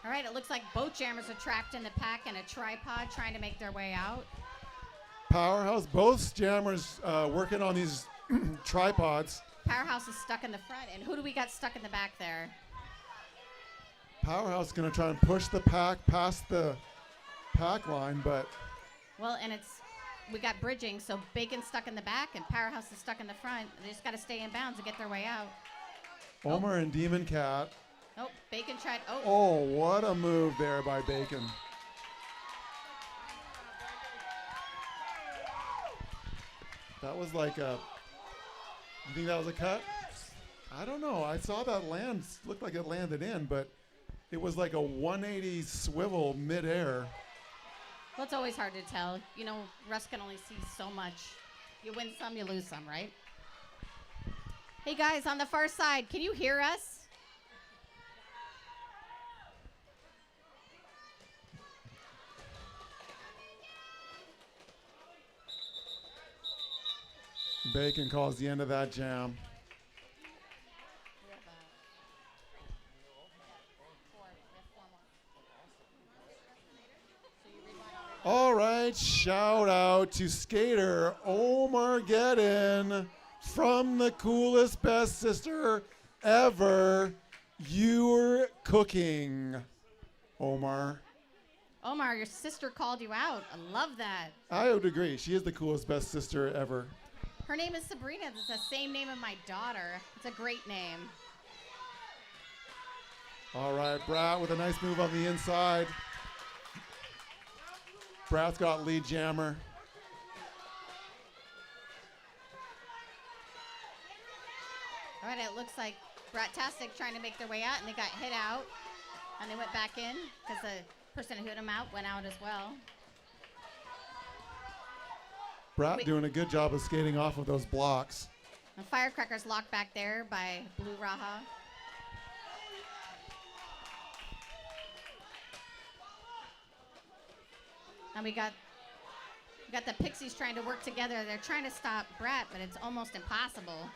All right, it looks like both jammers are trapped in the pack and a tripod trying to make their way out. Powerhouse, both jammers working on these tripods. Powerhouse is stuck in the front, and who do we got stuck in the back there? Powerhouse is going to try and push the pack past the pack line, but... Well, and we got bridging, so Bacon's stuck in the back and Powerhouse is stuck in the front. They just got to stay in bounds and get their way out. Omar and Demon Cat. Oh, Bacon tried. Oh, what a move there by Bacon. That was like a... You think that was a cut? I don't know. I saw that land. Looked like it landed in, but it was like a 180 swivel midair. Well, it's always hard to tell. You know, Russ can only see so much. You win some, you lose some, right? Hey, guys, on the far side, can you hear us? Bacon calls the end of that jam. All right, shout out to skater Omar Geddon from the coolest, best sister ever. You're cooking, Omar. Omar, your sister called you out. I love that. I would agree. She is the coolest, best sister ever. Her name is Sabrina. It's the same name of my daughter. It's a great name. All right, Brat with a nice move on the inside. Brat's got lead jammer. All right, it looks like Brat-tastic trying to make their way out, and they got hit out. And they went back in because the person who hit them out went out as well. Brat doing a good job of skating off of those blocks. And Firecrackers locked back there by Blue Raha. And we got the Pixies trying to work together. They're trying to stop Brat, but it's almost impossible.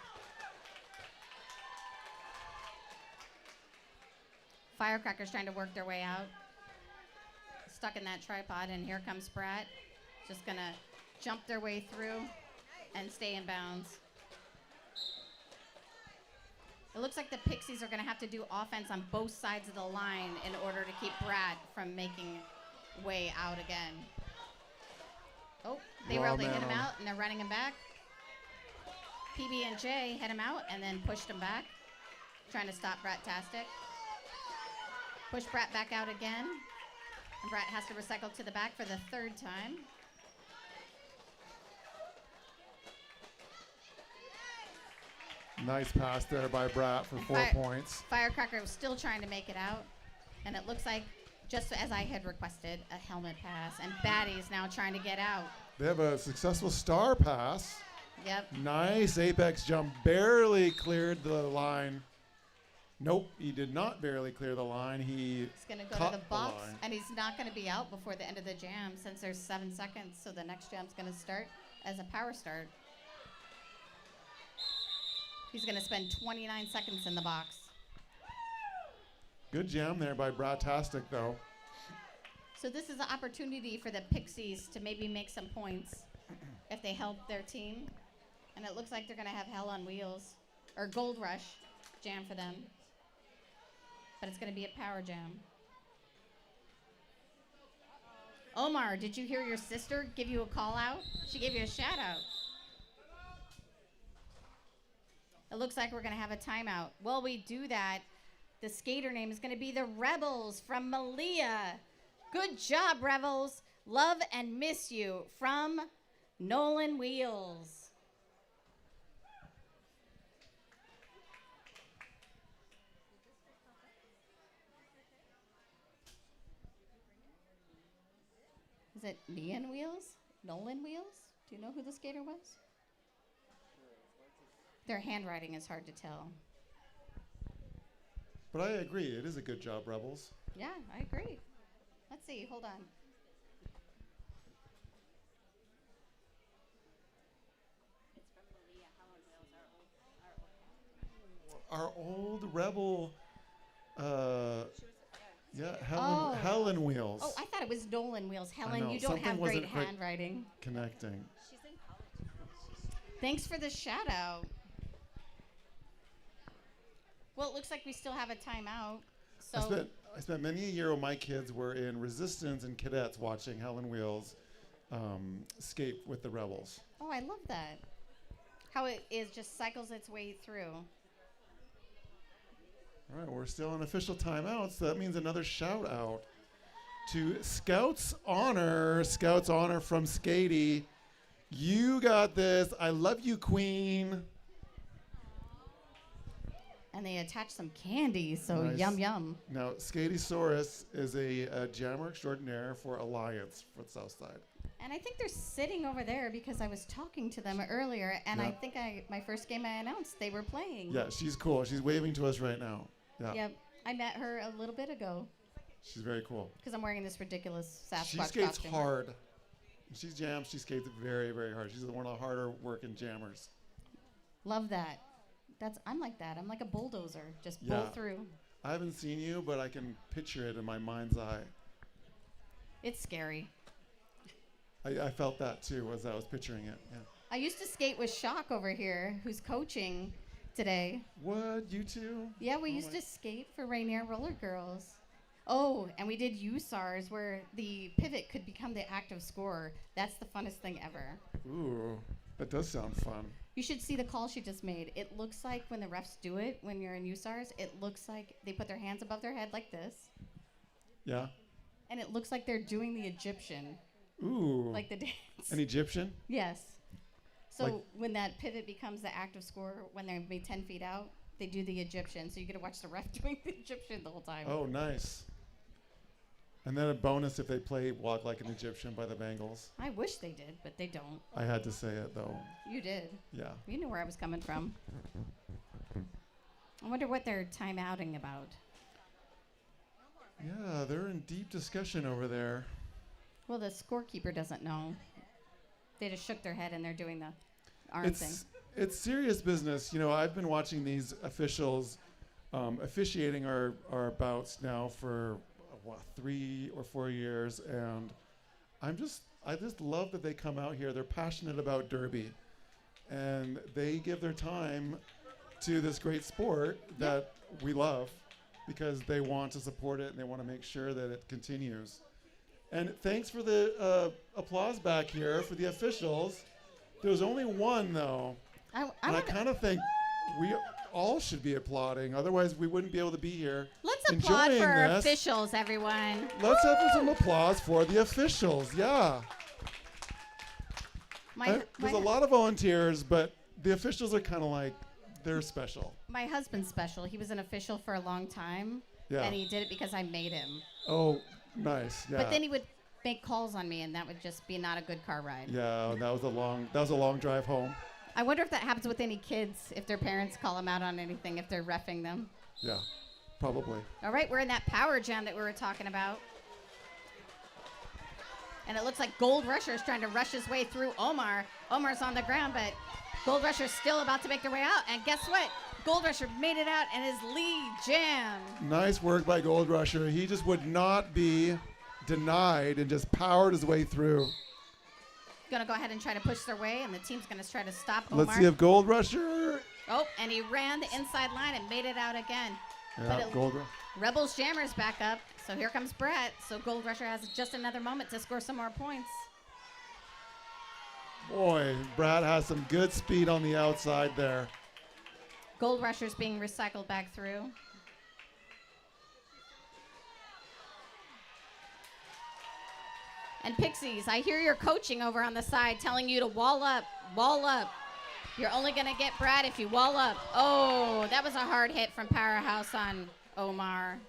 Firecrackers trying to work their way out. Stuck in that tripod, and here comes Brat. Just gonna jump their way through and stay in bounds. It looks like the Pixies are gonna have to do offense on both sides of the line in order to keep Brat from making way out again. Oh, they really hit him out, and they're running him back. PB and J hit him out and then pushed him back, trying to stop Brat-tastic. Push Brat back out again, and Brat has to recycle to the back for the third time. Nice pass there by Brat for 4 points. Firecracker was still trying to make it out, and it looks like, just as I had requested, a helmet pass, and Batty is now trying to get out. They have a successful star pass. Yep. Nice apex jump, barely cleared the line. Nope, he did not barely clear the line. He's going to go to the box, and he's not going to be out before the end of the jam since there's 7 seconds, so the next jam's going to start as a power start. He's going to spend 29 seconds in the box. Good jam there by Brat-tastic, though. So this is an opportunity for the Pixies to maybe make some points if they help their team. And it looks like they're going to have Hell on Wheels, or Gold Rush jam for them. But it's going to be a power jam. Omar, did you hear your sister give you a call out? She gave you a shout out. It looks like we're going to have a timeout. While we do that, the skater name is going to be the Rebels from Malia. Good job, Rebels. Love and miss you from Nolan Wheels. Is it Neon Wheels? Nolan Wheels? Do you know who the skater was? Their handwriting is hard to tell. But I agree, it is a good job, Rebels. Yeah, I agree. Let's see. Hold on. Our old rebel, Helen Wheels. Oh, I thought it was Nolan Wheels. Helen, know, you don't something have great wasn't quite handwriting. Connecting. Thanks for the shout out. Well, it looks like we still have a timeout. So I spent many a year when my kids were in resistance and cadets watching Helen Wheels escape with the rebels. Oh, I love that. How it is just cycles its way through. All right, we're still in official timeout, so that means another shout out to Scouts Honor from Skady. You got this. I love you, Queen. And they attach some candy, so Nice. yum yum. Now, Skadysaurus is a jammer extraordinaire for Alliance for Southside. And I think they're sitting over there because I was talking to them earlier, and Yeah. I think my first game I announced they were playing. Yeah, she's cool. She's waving to us right now. Yeah. Yep. I met her a little bit ago She's very cool. because I'm wearing this ridiculous Sasquatch She skates costume. hard. When she jams, she skates very, very hard. She's one of the harder working jammers. Love that. I'm like that. I'm like a bulldozer. Just Yeah. pull through. I haven't seen you, but I can picture it in my mind's eye. It's scary. I felt that too as I was picturing it. Yeah. I used to skate with Shock over here, who's coaching today. What? You two? Yeah, we Oh used my- to skate for Rainier Roller Girls. Oh, and we did USARs where the pivot could become the active scorer. That's the funnest thing ever. Ooh, that does sound fun. You should see the call she just made. It looks like when the refs do it, when you're in USARs, it looks like they put their hands above their head like this. Yeah? And it looks like they're doing the Egyptian, Ooh. like the dance. An Egyptian? Yes. So Like- when that pivot becomes the active scorer, when they're maybe 10 feet out, they do the Egyptian. So you get to watch the ref doing the Egyptian the whole time. Oh, nice. And then a bonus if they play Walk Like an Egyptian by the Bangles. I wish they did, but they don't. I had to say it, though. You did. Yeah. You knew where I was coming from. I wonder what they're time outing about. Yeah, they're in deep discussion over there. Well, the scorekeeper doesn't know. They just shook their head and they're doing the arm thing. It's serious business. You know, I've been watching these officials officiating our bouts now for 3 or 4 years, and I just love that they come out here. They're passionate about Derby, and they give their time to this great sport that we love because they want to support it and they want to make sure that it continues. And thanks for the applause back here for the officials. There was only one, though. And I kind of think we all should be applauding. Otherwise, we wouldn't be able to be here. Let's applaud for our this. officials, everyone. Let's have some applause for the officials. Yeah. There's a lot of volunteers, but the officials are kind of like, they're special. My husband's special. He was an official for a long time, Yeah. and he did it because I made him. Oh, nice. Yeah. But then he would make calls on me, and that would just be not a good car ride. Yeah, that was a long drive home. I wonder if that happens with any kids, if their parents call them out on anything, if they're reffing them. Yeah, probably. All right, we're in that power jam that we were talking about. And it looks like Gold Rusher is trying to rush his way through Omar. Omar's on the ground, but Gold Rusher's still about to make their way out. And guess what? Gold Rusher made it out in his lead jam. Nice work by Gold Rusher. He just would not be denied and just powered his way through. Gonna go ahead and try to push their way, and the team's gonna try to stop Omar. Let's see if Gold Rusher. Oh, and he ran the inside line and made it out again. Yeah, Gold Rusher. Rebels Jammer's back up, so here comes Brett. So Gold Rusher has just another moment to score some more points. Boy, Brad has some good speed on the outside there. Gold Rusher's being recycled back through. And Pixies, I hear you're coaching over on the side, telling you to wall up, wall up. You're only gonna get Brad if you wall up. Oh, that was a hard hit from Powerhouse on Omar.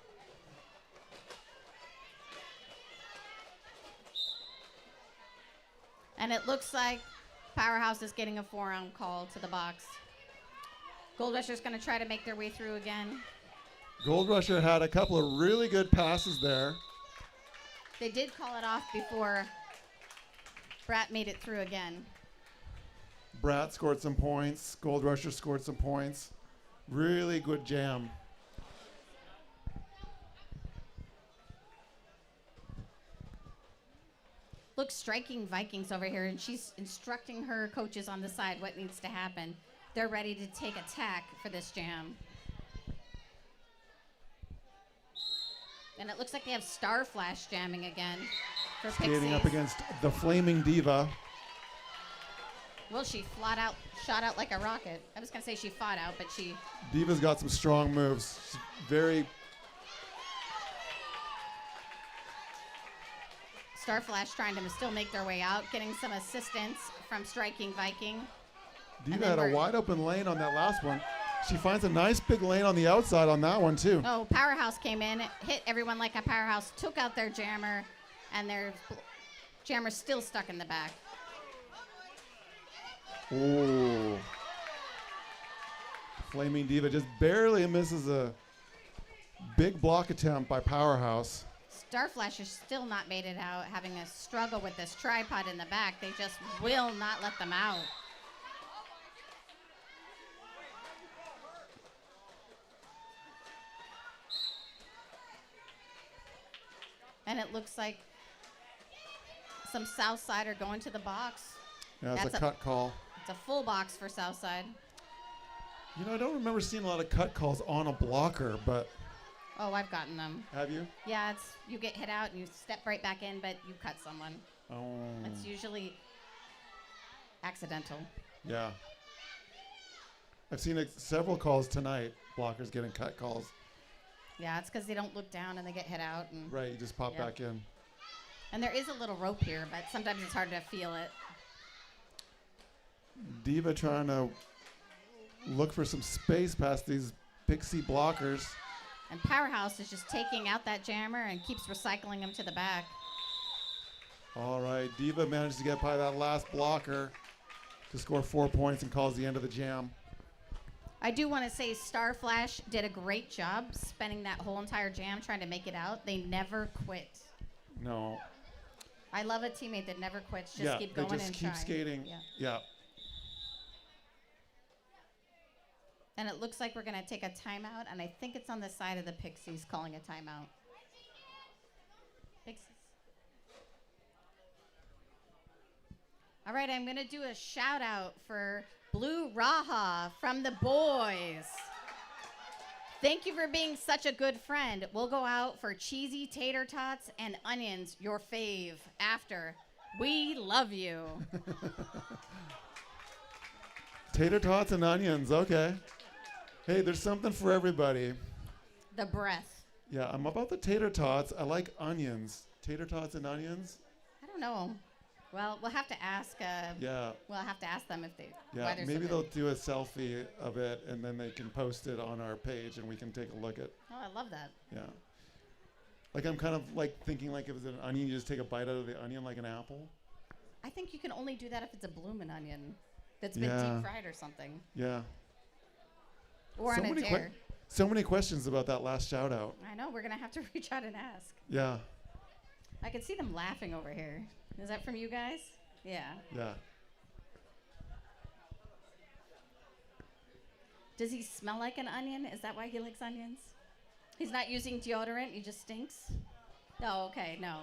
And it looks like Powerhouse is getting a forearm call to the box. Gold Rusher's gonna try to make their way through again. Gold Rusher had a couple of really good passes there. They did call it off before Brat made it through again. Brat scored some points. Gold Rusher scored some points. Really good jam. Look, Striking Vikings over here, and she's instructing her coaches on the side what needs to happen. They're ready to take attack for this jam. And it looks like they have Star Flash jamming again for Pixies. Skating up against the Flaming Diva. Well, she shot out like a rocket. I was going to say she fought out, but she... Diva's got some strong moves. She's very... Star Flash trying to still make their way out, getting some assistance from Striking Viking. Diva had a wide open lane on that last one. She finds a nice big lane on the outside on that one, too. Oh, Powerhouse came in, hit everyone like a powerhouse, took out their jammer, and their jammer's still stuck in the back. Oh. Flaming Diva just barely misses a big block attempt by Powerhouse. Starflash has still not made it out, having a struggle with this tripod in the back. They just will not let them out. And it looks like some Southside are going to the box. Yeah, it's a cut call. It's a full box for Southside. You know, I don't remember seeing a lot of cut calls on a blocker, but... Oh, I've gotten them. Have you? Yeah, it's you get hit out and you step right back in, but you cut someone. Oh. It's usually accidental. Yeah. I've seen several calls tonight, blockers getting cut calls. Yeah, it's because they don't look down and they get hit out. And right, you just pop back in. And there is a little rope here, but sometimes it's hard to feel it. Diva trying to look for some space past these Pixie blockers. And Powerhouse is just taking out that jammer and keeps recycling him to the back. All right, Diva managed to get by that last blocker to score 4 points and calls the end of the jam. I do want to say Starflash did a great job spending that whole entire jam trying to make it out. They never quit. No. I love a teammate that never quits. Just keep going and try. They just keep skating. Yeah. And it looks like we're going to take a timeout, and I think it's on the side of the Pixies calling a timeout. Pixies. All right, I'm going to do a shout-out for Blue Raha from the boys. Thank you for being such a good friend. We'll go out for cheesy tater tots and onions, your fave, after. We love you. Tater tots and onions, okay. Hey, there's something for everybody. The breath. Yeah, I'm about the tater tots. I like onions. Tater tots and onions? I don't know. Well, we'll have to ask. Yeah. We'll have to ask them if they. Yeah, maybe they'll do a selfie of it, and then they can post it on our page, and we can take a look at. Oh, I love that. Yeah. Like I'm kind of like thinking like if it was an onion, you just take a bite out of the onion like an apple. I think you can only do that if it's a bloomin' onion that's been deep fried or something. Yeah. Or on a dare. So many questions about that last shout out. I know, we're going to have to reach out and ask. Yeah. I can see them laughing over here. Is that from you guys? Yeah. Yeah. Does he smell like an onion? Is that why he likes onions? He's not using deodorant, he just stinks? Oh, okay, no.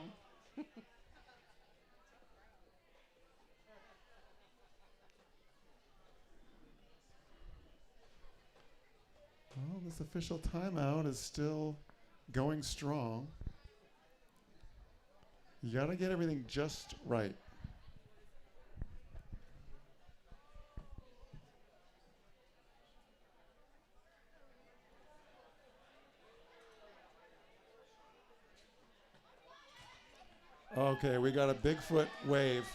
Well, this official timeout is still going strong. You got to get everything just right. Okay, we got a Bigfoot wave.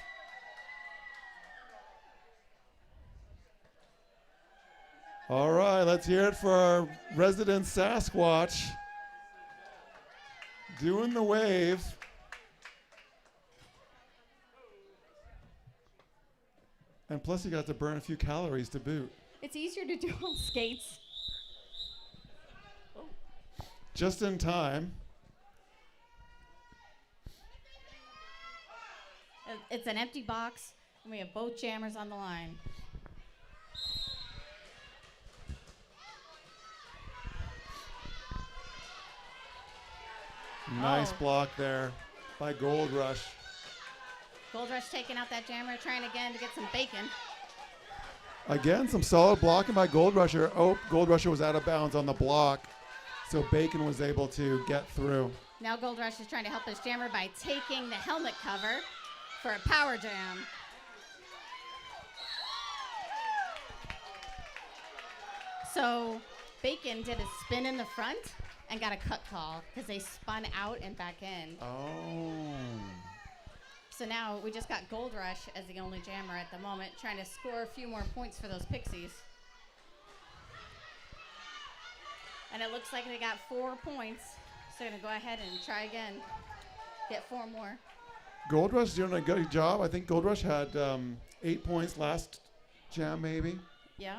All right, let's hear it for our resident Sasquatch doing the wave. And plus you got to burn a few calories to boot. It's easier to do on skates. Just in time. it's an empty box, and we have both jammers on the line. Nice block there by Gold Rush. Gold Rush taking out that jammer, trying again to get some bacon. Again, some solid blocking by Gold Rusher. Oh, Gold Rusher was out of bounds on the block, so Bacon was able to get through. Now Gold Rush is trying to help his jammer by taking the helmet cover for a power jam. So Bacon did a spin in the front and got a cut call because they spun out and back in. Oh. So now we just got Gold Rush as the only jammer at the moment, trying to score a few more points for those Pixies. And it looks like they got 4 points. So they're going to go ahead and try again. Get 4 more. Gold Rush doing a good job. I think Gold Rush had 8 points last jam, maybe. Yeah.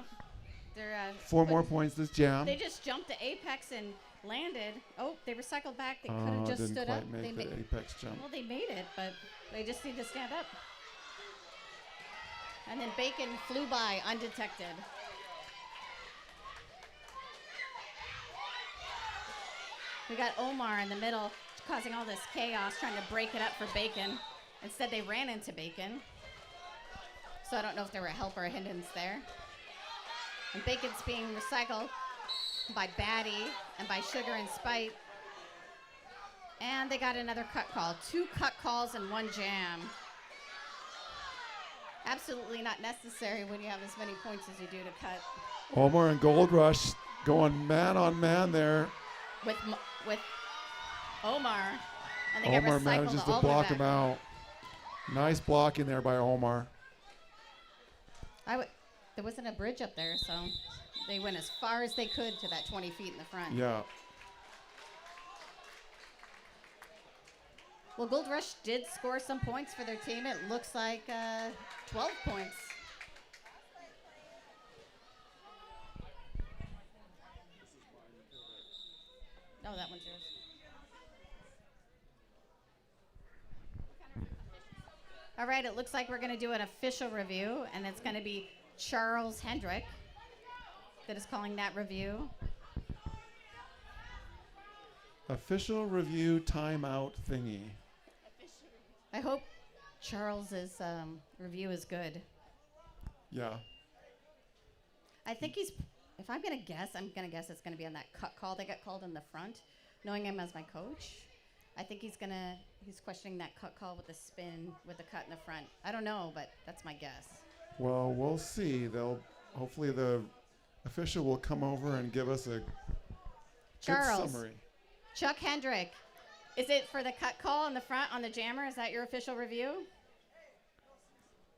They're 4 more points this jam. They just jumped to apex and landed. Oh, they recycled back. They could have just didn't stood quite up. make They the apex jump. Well, they made it, but they just need to stand up. And then Bacon flew by undetected. We got Omar in the middle causing all this chaos, trying to break it up for Bacon. Instead, they ran into Bacon. So I don't know if there were a help or a hindrance there. And Bacon's being recycled by Batty and by Sugar and Spite. And they got another cut call. 2 cut calls and 1 jam. Absolutely not necessary when you have as many points as you do to cut. Omar and Gold Rush going man on man there. With Omar. And they Omar get recycled manages to all the way block back. him out. Nice blocking there by Omar. There wasn't a bridge up there, so they went as far as they could to that 20 feet in the front. Yeah. Well, Gold Rush did score some points for their team. It looks like 12 points. Oh, that one's yours. All right, it looks like we're going to do an official review, and it's going to be Charles Hendrick that is calling that review. Official review timeout thingy. I hope Charles's review is good. Yeah. I think if I'm going to guess it's going to be on that cut call that got called in the front. Knowing him as my coach, I think he's questioning that cut call with the spin with the cut in the front. I don't know, but that's my guess. Well, we'll see. Hopefully the official will come over and give us a Charles, good summary. Chuck Hendrick, is it for the cut call in the front on the jammer? Is that your official review?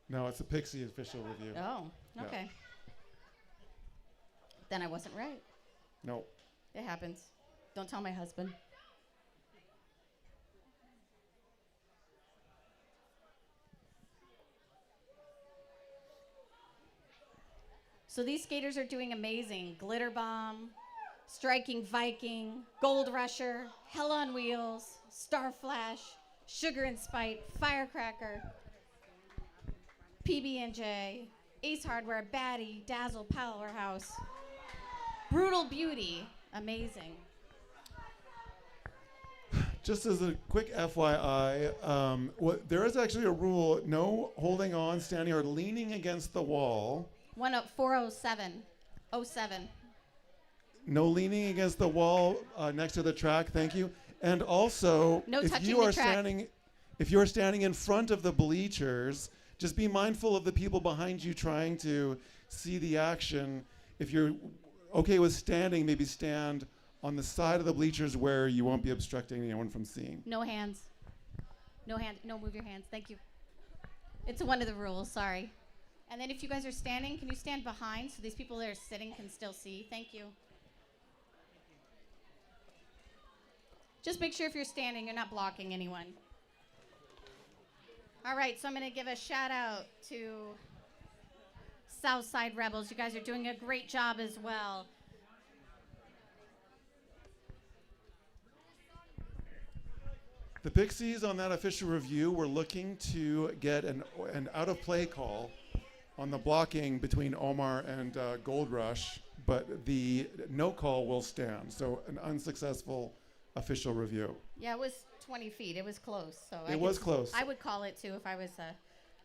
No, it's a Pixie official review. Oh, okay. Yeah. Then I wasn't right. No. It happens. Don't tell my husband. So these skaters are doing amazing. Glitter Bomb, Striking Viking, Gold Rusher, Hell on Wheels, Star Flash, Sugar and Spite, Firecracker, PB&J, Ace Hardware, Batty, Dazzle, Powerhouse, Brutal Beauty, amazing. Just as a quick FYI, there is actually a rule: no holding on, standing, or leaning against the wall. 407. 07. No leaning against the wall next to the track. Thank you. And also, No if touching you the are track. standing in front of the bleachers, just be mindful of the people behind you trying to see the action. If you're okay with standing, maybe stand on the side of the bleachers where you won't be obstructing anyone from seeing. No hands. No move your hands. Thank you. It's one of the rules, sorry. And then if you guys are standing, can you stand behind so these people that are sitting can still see? Thank you. Just make sure if you're standing, you're not blocking anyone. All right, so I'm going to give a shout out to Southside Rebels. You guys are doing a great job as well. The Pixies on that official review were looking to get an out-of-play call on the blocking between Omar and Gold Rush, but the no call will stand. So an unsuccessful official review. Yeah, it was 20 feet. It was close. So It was close. I would call it too if I was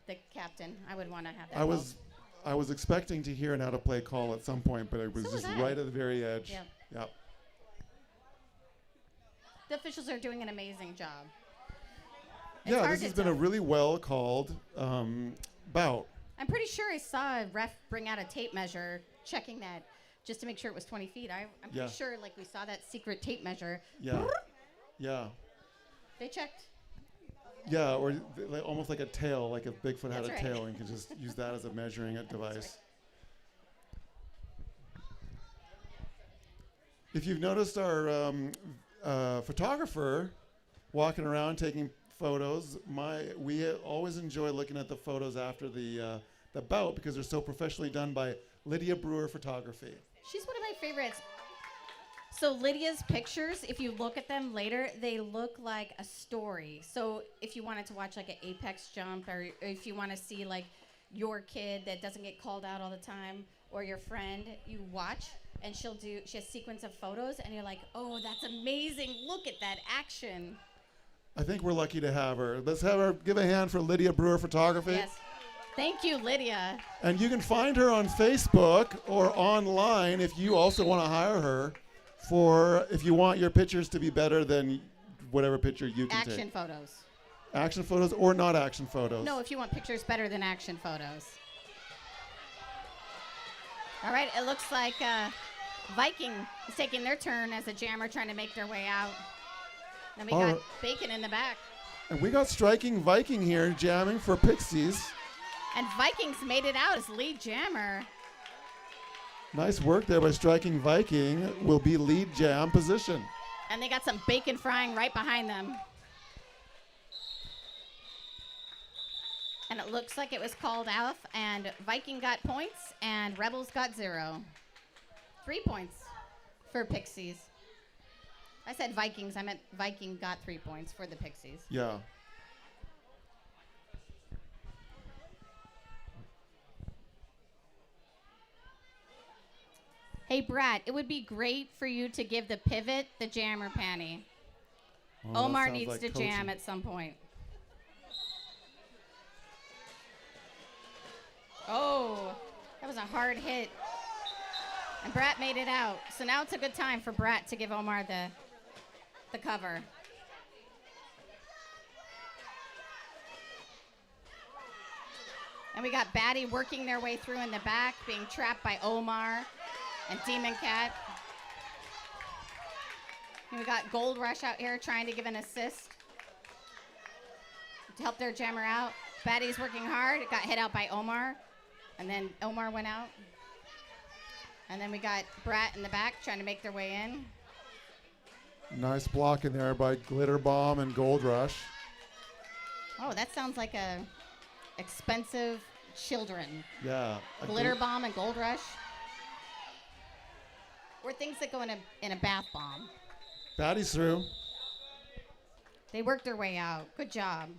the captain. I would want to have that. I was expecting to hear an out-of-play call at some point, but it was just right at the very edge. Yep. Yep. The officials are doing an amazing job. Yeah, this has been a really well-called bout. I'm pretty sure I saw a ref bring out a tape measure, checking that just to make sure it was 20 feet. I'm pretty sure like we saw that secret tape measure. Yeah. Yeah. They checked. Yeah, or almost like a tail, like if Bigfoot had That's a right. tail and could just use that as a measuring device. If you've noticed our photographer walking around taking photos, we always enjoy looking at the photos after the bout because they're so professionally done by Lydia Brewer Photography. She's one of my favorites. So Lydia's pictures, if you look at them later, they look like a story. So if you wanted to watch like an apex jump, or if you want to see like your kid that doesn't get called out all the time, or your friend, you watch, and she has a sequence of photos, and you're like, oh, that's amazing. Look at that action. I think we're lucky to have her. Let's have her give a hand for Lydia Brewer Photography. Yes. Thank you, Lydia. And you can find her on Facebook or online if you also want to hire her if you want your pictures to be better than whatever picture you can take. Action photos. Action photos or not action photos. No, if you want pictures better than action photos. All right, it looks like Viking is taking their turn as a jammer trying to make their way out. Then we got Bacon in the back. And we got Striking Viking here jamming for Pixies. And Vikings made it out as lead jammer. Nice work there by Striking Viking. Will be lead jam position. And they got some bacon frying right behind them. And it looks like it was called off, and Viking got points, and Rebels got 0. 3 points for Pixies. I said Vikings. I meant Viking got 3 points for the Pixies. Yeah. Hey, Brad, it would be great for you to give the pivot the jammer panty. Omar needs like to coaching. jam at some point. Oh, that was a hard hit. And Brat made it out. So now it's a good time for Brat to give Omar the cover. And we got Batty working their way through in the back, being trapped by Omar and Demon Cat. And we got Gold Rush out here trying to give an assist to help their jammer out. Batty's working hard. It got hit out by Omar. And then Omar went out. And then we got Brat in the back trying to make their way in. Nice block in there by Glitter Bomb and Gold Rush. Oh, that sounds like a expensive children. Yeah. Glitter Bomb and Gold Rush. Or things that go in a bath bomb. Batty's through. They worked their way out. Good job.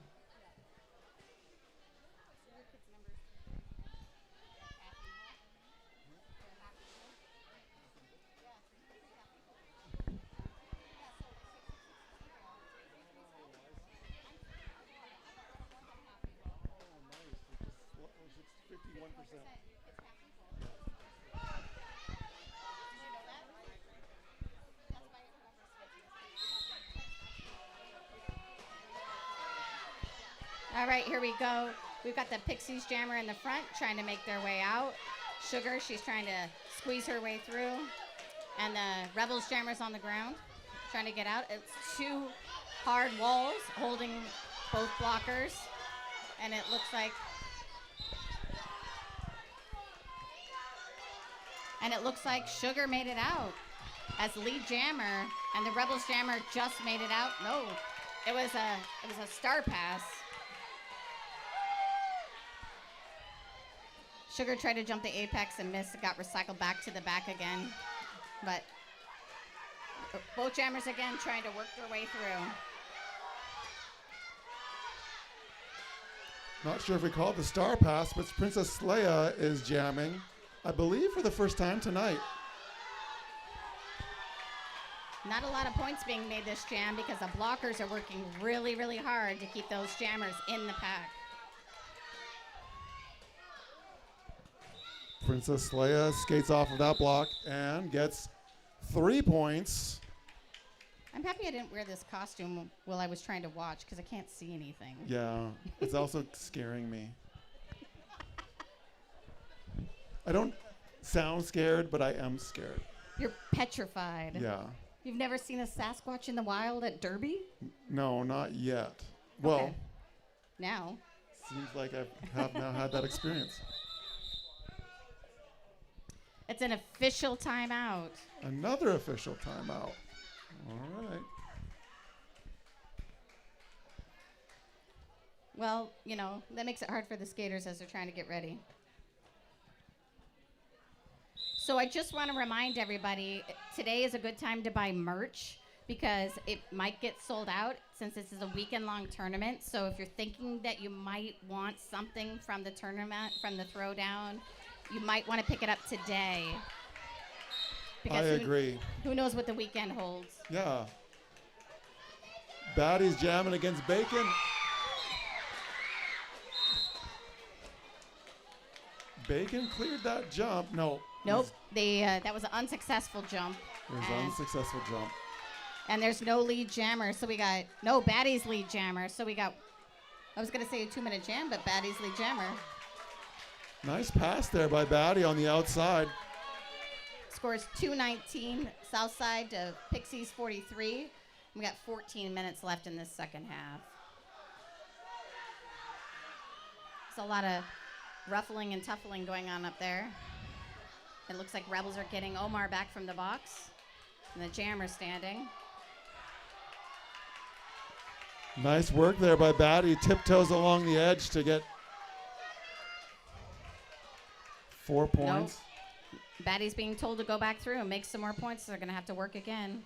All right, here we go. We've got the Pixies jammer in the front trying to make their way out. Sugar, she's trying to squeeze her way through. And the Rebels jammer's on the ground trying to get out. It's 2 hard walls holding both blockers. And it looks like Sugar made it out as lead jammer, and the Rebels jammer just made it out. No, it was a star pass. Sugar tried to jump the apex and missed. It got recycled back to the back again. But both jammers again trying to work their way through. Not sure if we call it the Star Pass, but Princess Leia is jamming, I believe, for the first time tonight. Not a lot of points being made this jam because the blockers are working really, really hard to keep those jammers in the pack. Princess Leia skates off of that block and gets 3 points. I'm happy I didn't wear this costume while I was trying to watch because I can't see anything. Yeah, it's also scaring me. I don't sound scared, but I am scared. You're petrified. Yeah. You've never seen a Sasquatch in the wild at Derby? No, not yet. Well, Okay. Now. seems like I have now had that experience. It's an official timeout. Another official timeout. All right. Well, you know, that makes it hard for the skaters as they're trying to get ready. So I just want to remind everybody, today is a good time to buy merch because it might get sold out since this is a weekend-long tournament. So if you're thinking that you might want something from the tournament, from the Throwdown, you might want to pick it up today. I agree. Who knows what the weekend holds? Yeah. Batty's jamming against Bacon. Bacon cleared that jump. No. Nope. That was an unsuccessful jump. It was an unsuccessful jump. And there's no lead jammer, so we got no Batty's lead jammer. So we got, I was gonna say a 2-minute jam, but Batty's lead jammer. Nice pass there by Batty on the outside. Scores 2:19, Southside to Pixies 43. We got 14 minutes left in this second half. It's a lot of ruffling and tuffling going on up there. It looks like Rebels are getting Omar back from the box, and the jammer standing. Nice work there by Batty. Tiptoes along the edge to get 4 points. Nope. Batty's being told to go back through and make some more points. So they're going to have to work again.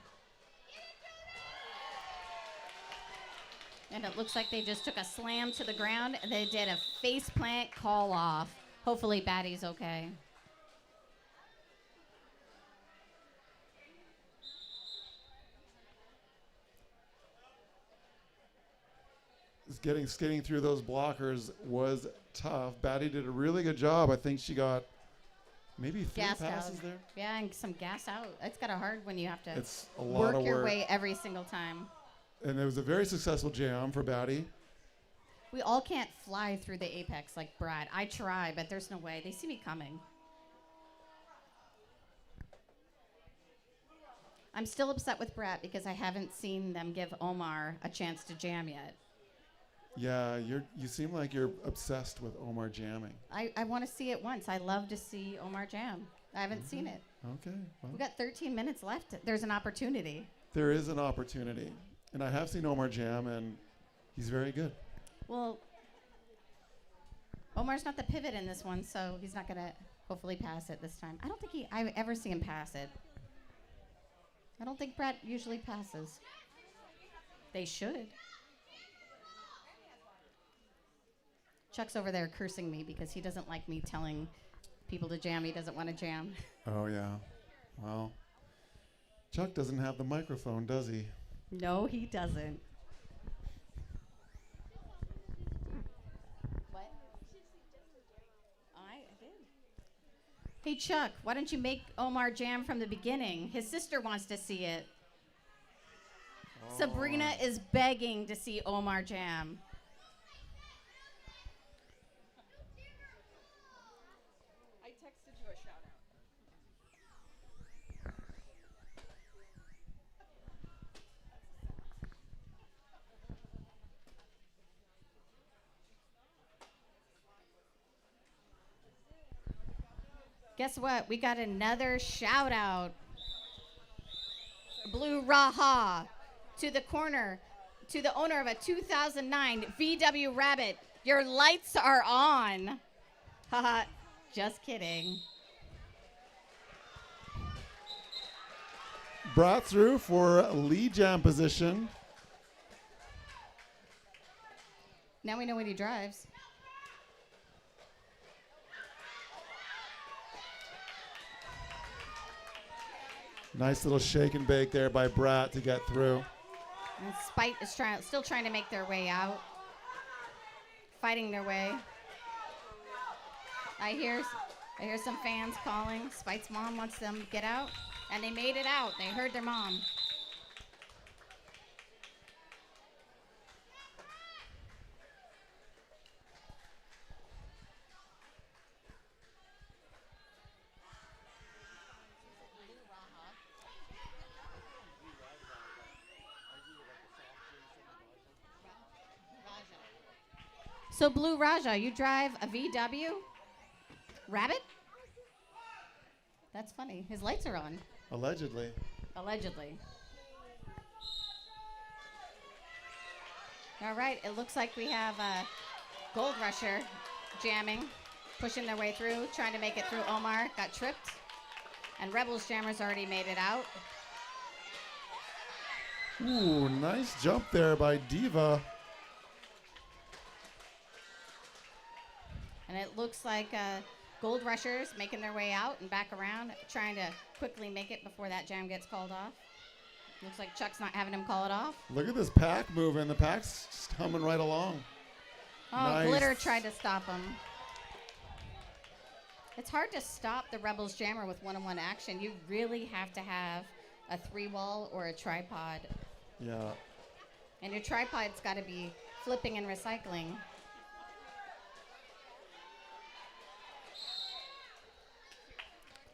And it looks like they just took a slam to the ground, and they did a face plant call off. Hopefully Batty's okay. Skating through those blockers was tough. Batty did a really good job. I think she got maybe 3 Gassed passes out. there. Yeah, and some gas out. It's kind of hard when you have to It's a lot work of your work. way every single time. And it was a very successful jam for Batty. We all can't fly through the apex like Brad. I try, but there's no way. They see me coming. I'm still upset with Brad because I haven't seen them give Omar a chance to jam yet. Yeah, you seem like you're obsessed with Omar jamming. I want to see it once. I love to see Omar jam. I haven't seen it. Okay. Well, We've got 13 minutes left. There's an opportunity. there is an opportunity. And I have seen Omar jam, and he's very good. Well, Omar's not the pivot in this one, so he's not going to hopefully pass it this time. I don't think I ever see him pass it. I don't think Brett usually passes. They should. Chuck's over there cursing me because he doesn't like me telling people to jam. He doesn't want to jam. Oh, yeah. Well, Chuck doesn't have the microphone, does he? No, he doesn't. What? I did. Hey, Chuck, why don't you make Omar jam from the beginning? His sister wants to see it. Oh. Sabrina is begging to see Omar jam. I texted you a shout out. Guess what? We got another shout out. Blue Raha to the corner, to the owner of a 2009 VW Rabbit. Your lights are on. Haha, just kidding. Brought through for lead jam position. Now we know what he drives. Nice little shake and bake there by Brat to get through. And Spite is still trying to make their way out. Fighting their way. I hear some fans calling. Spite's mom wants them to get out. And they made it out. They heard their mom. So Blue Raja, you drive a VW? Rabbit? That's funny. His lights are on. Allegedly. Allegedly. All right, it looks like we have Gold Rusher jamming, pushing their way through, trying to make it through Omar, got tripped. And Rebels Jammers already made it out. Ooh, nice jump there by Diva. And it looks like Gold Rushers making their way out and back around, trying to quickly make it before that jam gets called off. Looks like Chuck's not having him call it off. Look at this pack moving. The pack's just humming right along. Oh, Nice. Glitter tried to stop him. It's hard to stop the Rebels Jammer with one-on-one action. You really have to have a 3-wall or a tripod. Yeah. And your tripod's got to be flipping and recycling.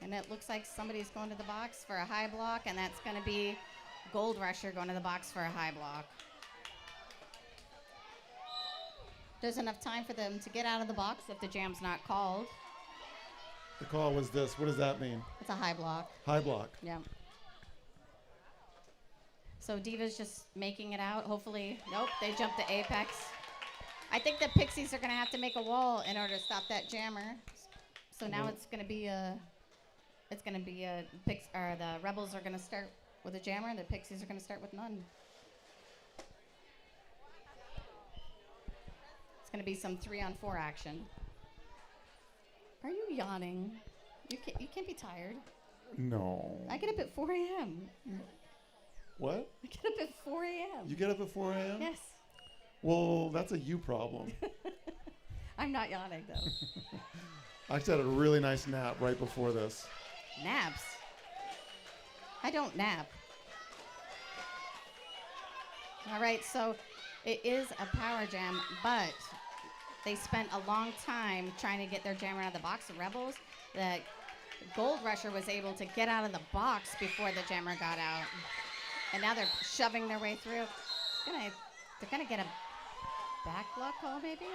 And it looks like somebody's going to the box for a high block, and that's going to be Gold Rusher going to the box for a high block. There's enough time for them to get out of the box if the jam's not called. The call was this. What does that mean? It's a high block. High block. Yeah. So Diva's just making it out. Hopefully, nope, they jumped the apex. I think the Pixies are going to have to make a wall in order to stop that jammer. So now it's going to be a... the Rebels are going to start with a jammer, and the Pixies are going to start with none. It's going to be some 3-on-4 action. Are you yawning? You can't be tired. No. I get up at 4 a.m. What? I get up at 4 a.m. You get up at 4 a.m.? Yes. Well, that's a you problem. I'm not yawning, though. I actually had a really nice nap right before this. Naps? I don't nap. All right, so it is a power jam, but they spent a long time trying to get their jammer out of the box. The Rebels, the Gold Rusher was able to get out of the box before the jammer got out. And now they're shoving their way through. They're gonna get a back block call, maybe?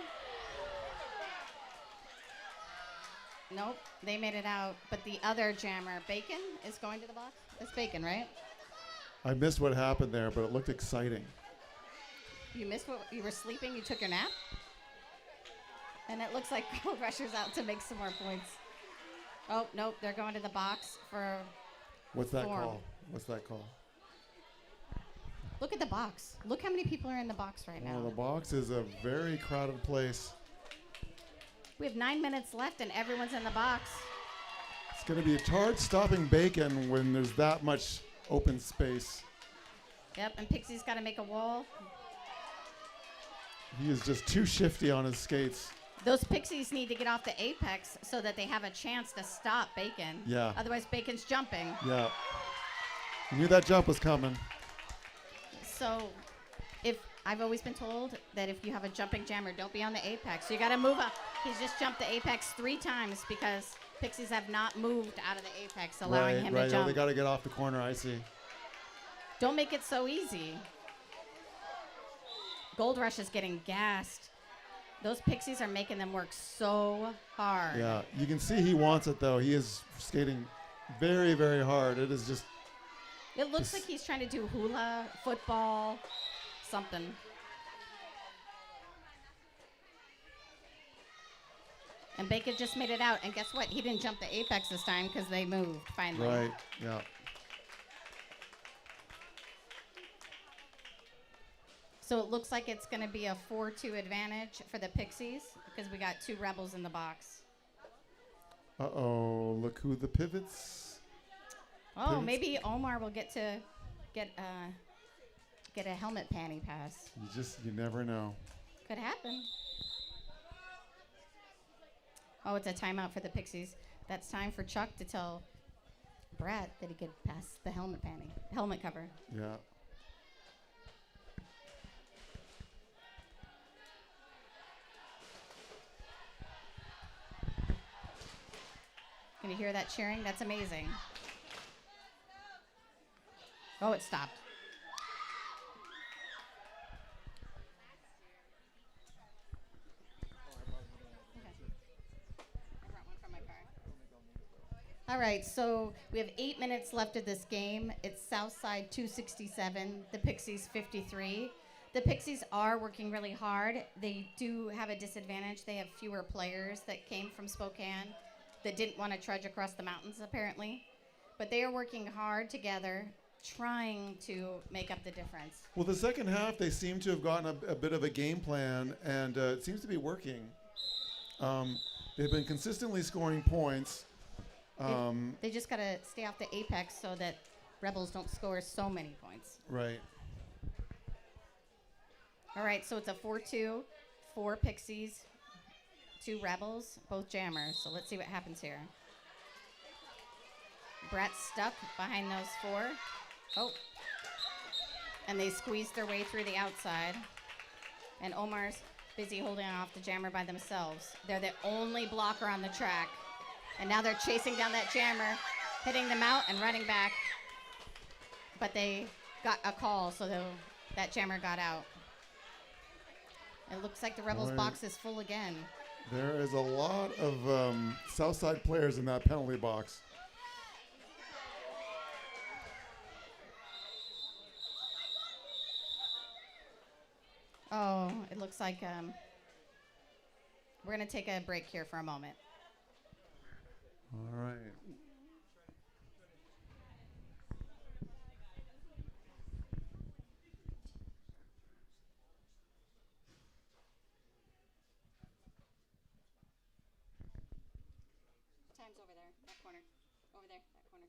Nope, they made it out. But the other jammer, Bacon, is going to the box. It's Bacon, right? I missed what happened there, but it looked exciting. You missed what you were sleeping? You took your nap? And it looks like Gold Rusher's out to make some more points. Oh, nope, they're going to the box for... What's that Form. call? What's that call? Look at the box. Look how many people are in the box right now. Well, the box is a very crowded place. We have 9 minutes left and everyone's in the box. It's going to be hard stopping Bacon when there's that much open space. Yep, and Pixie's got to make a wall. He is just too shifty on his skates. Those Pixies need to get off the apex so that they have a chance to stop Bacon. Yeah. Otherwise, Bacon's jumping. Yeah. You knew that jump was coming. So, I've always been told that if you have a jumping jammer, don't be on the apex. So you got to move up. He's just jumped the apex 3 times because Pixies have not moved out of the apex, allowing him to Right, jump. they got to get off the corner, I see. Don't make it so easy. Gold Rush is getting gassed. Those Pixies are making them work so hard. Yeah, you can see he wants it, though. He is skating very, very hard. It is just... It looks like he's trying to do hula, football, something. And Bacon just made it out. And guess what? He didn't jump the apex this time because they moved, finally. Right, yeah. So it looks like it's going to be a 4-2 advantage for the Pixies because we got 2 Rebels in the box. Uh-oh, look who the pivots. Oh, Pins- maybe Omar will get a helmet panty pass. You never know. Could happen. Oh, it's a timeout for the Pixies. That's time for Chuck to tell Brett that he could pass the helmet cover. Yeah. Can you hear that cheering? That's amazing. Oh, it stopped. All right, so we have 8 minutes left of this game. It's Southside 267, the Pixies 53. The Pixies are working really hard. They do have a disadvantage. They have fewer players that came from Spokane that didn't want to trudge across the mountains, apparently. But they are working hard together, trying to make up the difference. Well, the second half, they seem to have gotten a bit of a game plan, and it seems to be working. They've been consistently scoring points. They just got to stay off the apex so that Rebels don't score so many points. Right. All right, so it's a 4-2, 4 Pixies, 2 Rebels, both jammers. So let's see what happens here. Brett's stuck behind those 4. Oh. And they squeezed their way through the outside. And Omar's busy holding off the jammer by themselves. They're the only blocker on the track. And now they're chasing down that jammer, hitting them out and running back. But they got a call, so that jammer got out. It looks like the Rebels box is full again. There is a lot of Southside players in that penalty box. Oh, it looks like we're going to take a break here for a moment. All right. Time's over there, that corner. Over there, that corner.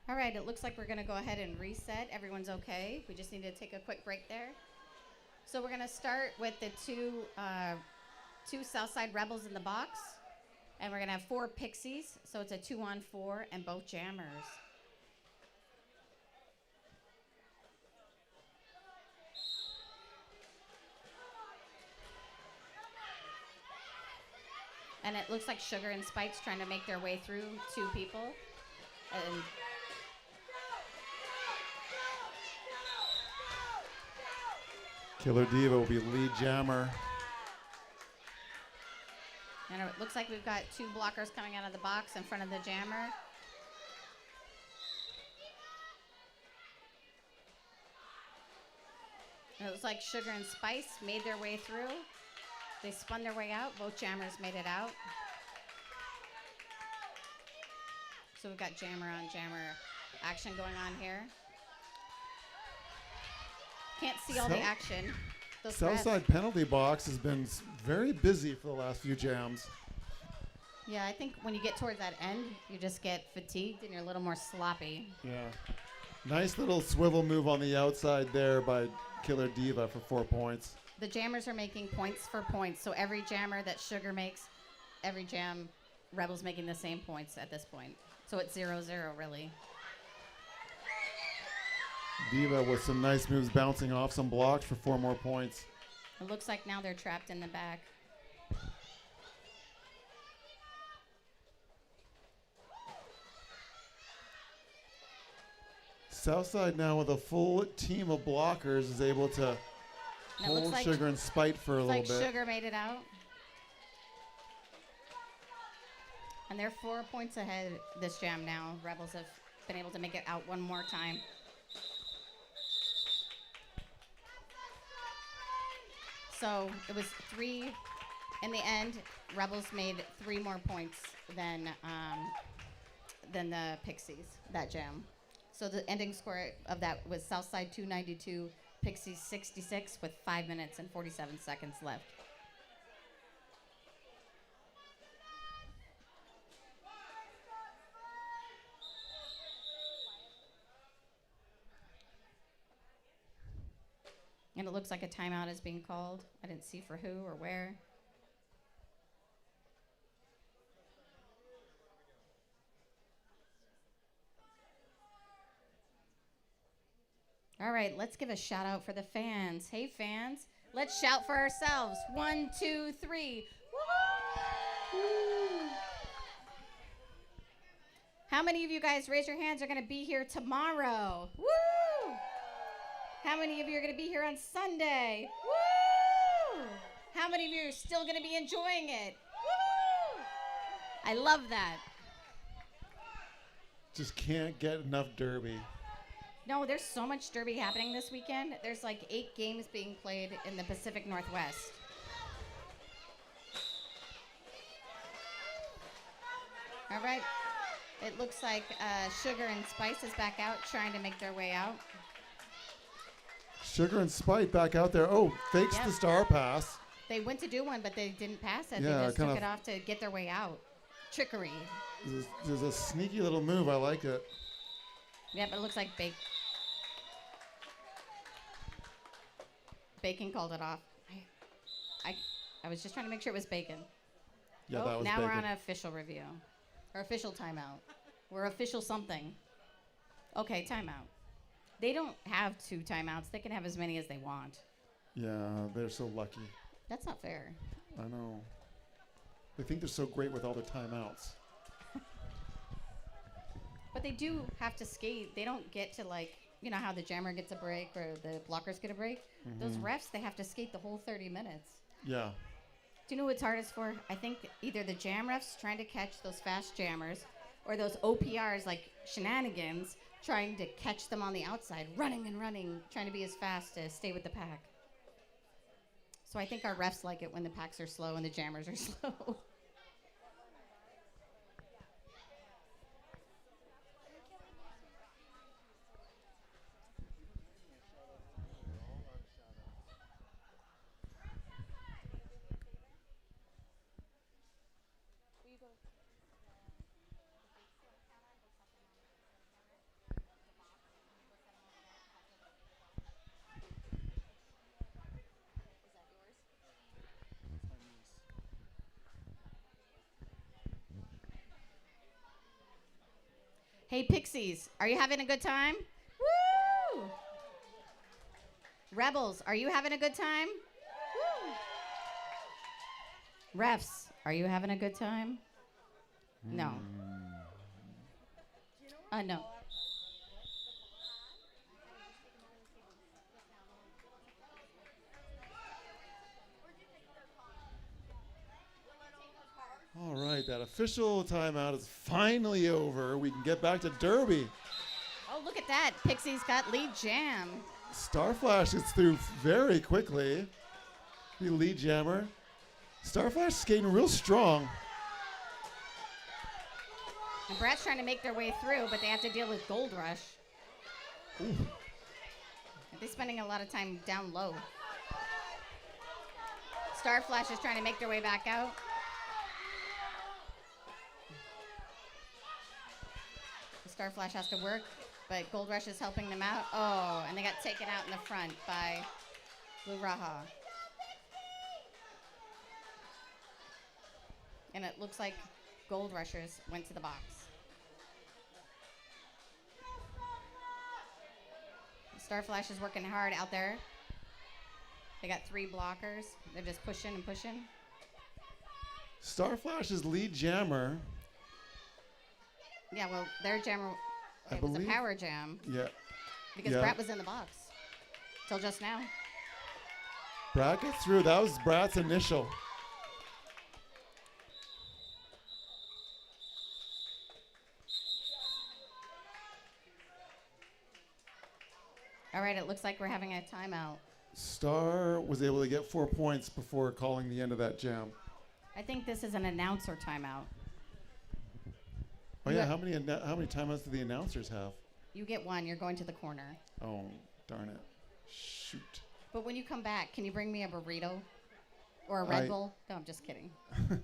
All right, it looks like we're going to go ahead and reset. Everyone's okay. We just need to take a quick break there. So we're going to start with the two Southside Rebels in the box, and we're going to have 4 Pixies. So it's a 2-on-4 and both jammers. And it looks like Sugar and Spike's trying to make their way through 2 people. And Killer Diva will be lead jammer. And it looks like we've got 2 blockers coming out of the box in front of the jammer. And it looks like Sugar and Spice made their way through. They spun their way out. Both jammers made it out. So we've got jammer on jammer action going on here. Can't see all the action. Those Southside penalty box has been very busy for the last few jams. Yeah, I think when you get towards that end, you just get fatigued and you're a little more sloppy. Yeah. Nice little swivel move on the outside there by Killer Diva for 4 points. The jammers are making points for points, so every jammer that Sugar makes, every jam, Rebel's making the same points at this point. So it's 0-0, really. Diva with some nice moves bouncing off some blocks for 4 more points. It looks like now they're trapped in the back. Southside now with a full team of blockers is able to And it looks hold like, Sugar and Spite for a little like bit. Sugar made it out. And they're 4 points ahead this jam now. Rebels have been able to make it out one more time. So it was 3 in the end. Rebels made 3 more points than the Pixies, that jam. So the ending score of that was Southside 292, Pixies 66 with 5 minutes and 47 seconds left. And it looks like a timeout is being called. I didn't see for who or where. All right, let's give a shout out for the fans. Hey, fans, let's shout for ourselves. 1, 2, 3. Woo! How many of you guys, raise your hands, are going to be here tomorrow? Woo! How many of you are going to be here on Sunday? Woo! How many of you are still going to be enjoying it? Woo! I love that. Just can't get enough Derby. No, there's so much Derby happening this weekend. There's like 8 games being played in the Pacific Northwest. All right. It looks like Sugar and Spice is back out trying to make their way out. Sugar and Spite back out there. Oh, fakes Yep. the star pass. They went to do one, but they didn't pass it. Yeah, They just kind took of- it off to get their way out. Trickery. There's a sneaky little move. I like it. Yep, it looks like Bacon called it off. I was just trying to make sure it was Bacon. Yeah, Oh, that was now bacon. we're on an official review. Or official timeout. We're official something. Okay, timeout. They don't have 2 timeouts. They can have as many as they want. Yeah, they're so lucky. That's not fair. I know. They think they're so great with all their timeouts. But they do have to skate. They don't get to, like, you know how the jammer gets a break or the blockers get a break? Those refs, they have to skate the whole 30 minutes. Yeah. Do you know what's hardest for? I think either the jam refs trying to catch those fast jammers or those OPRs like Shenanigans trying to catch them on the outside, running and running, trying to be as fast to stay with the pack. So I think our refs like it when the packs are slow and the jammers are slow. Hey, Pixies, are you having a good time? Woo! Rebels, are you having a good time? Woo! Refs, are you having a good time? No. No. All right, that official timeout is finally over. We can get back to Derby. Oh, look at that. Pixies got lead jam. Starflash is through very quickly. The lead jammer. Starflash skating real strong. And Brad's trying to make their way through, but they have to deal with Gold Rush. Ooh. They're spending a lot of time down low. Star Flash is trying to make their way back out. The Star Flash has to work, but Gold Rush is helping them out. Oh, and they got taken out in the front by Blue Raha. And it looks like Gold Rushers went to the box. Star Flash is working hard out there. They got 3 blockers. They're just pushing and pushing. Star Flash's lead jammer. Yeah, well, their jammer, it was a power jam. Yeah. Because Brat was in the box. Till just now. Brat gets through. That was Brat's initial. All right, it looks like we're having a timeout. Star was able to get 4 points before calling the end of that jam. I think this is an announcer timeout. Oh yeah, how many timeouts do the announcers have? You get 1. You're going to the corner. Oh, darn it. Shoot. But when you come back, can you bring me a burrito? Or a Red Bull? No, I'm just kidding. Just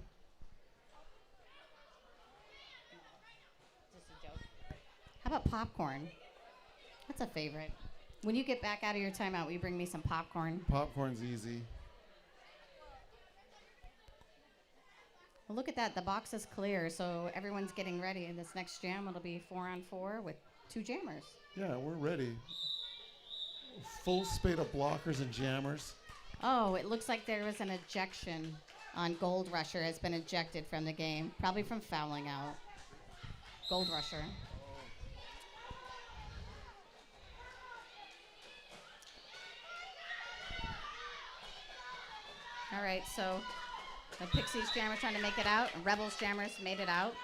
a joke. How about popcorn? That's a favorite. When you get back out of your timeout, will you bring me some popcorn? Popcorn's easy. Well, look at that. The box is clear, so everyone's getting ready. In this next jam, it'll be 4-on-4 with 2 jammers. Yeah, we're ready. Full spate of blockers and jammers. Oh, it looks like there was an ejection on Gold Rusher. Has been ejected from the game, probably from fouling out. Gold Rusher. All right, so the Pixies jammer trying to make it out. Rebels jammers made it out.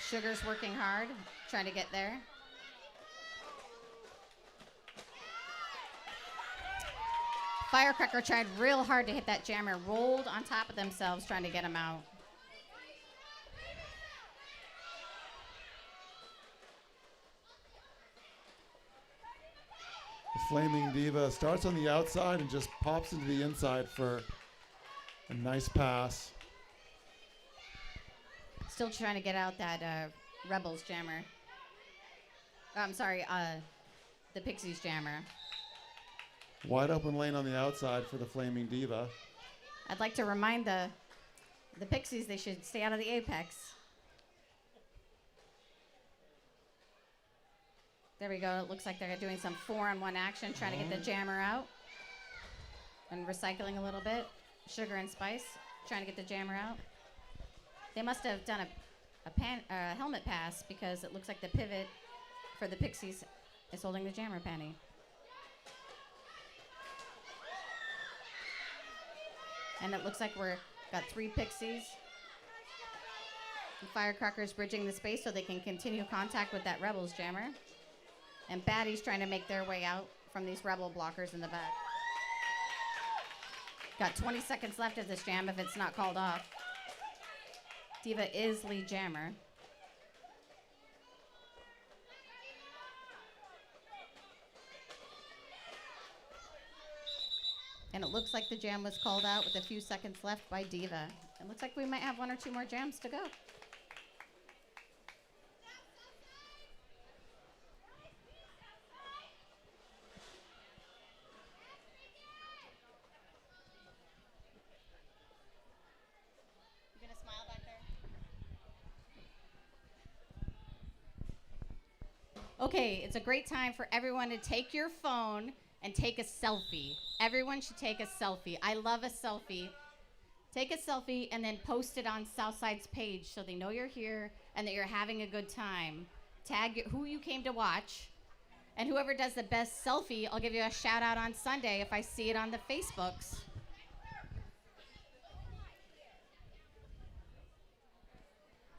Sugar's working hard, trying to get there. Firecracker tried real hard to hit that jammer, rolled on top of themselves trying to get him out. The Flaming Diva starts on the outside and just pops into the inside for a nice pass. Still trying to get out that Rebels jammer. I'm sorry, the Pixies jammer. Wide open lane on the outside for the Flaming Diva. I'd like to remind the Pixies they should stay out of the apex. There we go. It looks like they're doing some 4-on-1 action, trying to get the jammer out. And recycling a little bit. Sugar and Spice, trying to get the jammer out. They must have done a helmet pass because it looks like the pivot for the Pixies is holding the jammer panty. And it looks like we're got 3 Pixies. The Firecrackers bridging the space so they can continue contact with that Rebels jammer. And Baddies trying to make their way out from these Rebel blockers in the back. Got 20 seconds left of this jam if it's not called off. Diva is lead jammer. And it looks like the jam was called out with a few seconds left by Diva. It looks like we might have 1 or 2 more jams to go. You gonna smile back there? Okay, it's a great time for everyone to take your phone and take a selfie. Everyone should take a selfie. I love a selfie. Take a selfie and then post it on Southside's page so they know you're here and that you're having a good time. Tag who you came to watch. And whoever does the best selfie, I'll give you a shout out on Sunday if I see it on the Facebooks.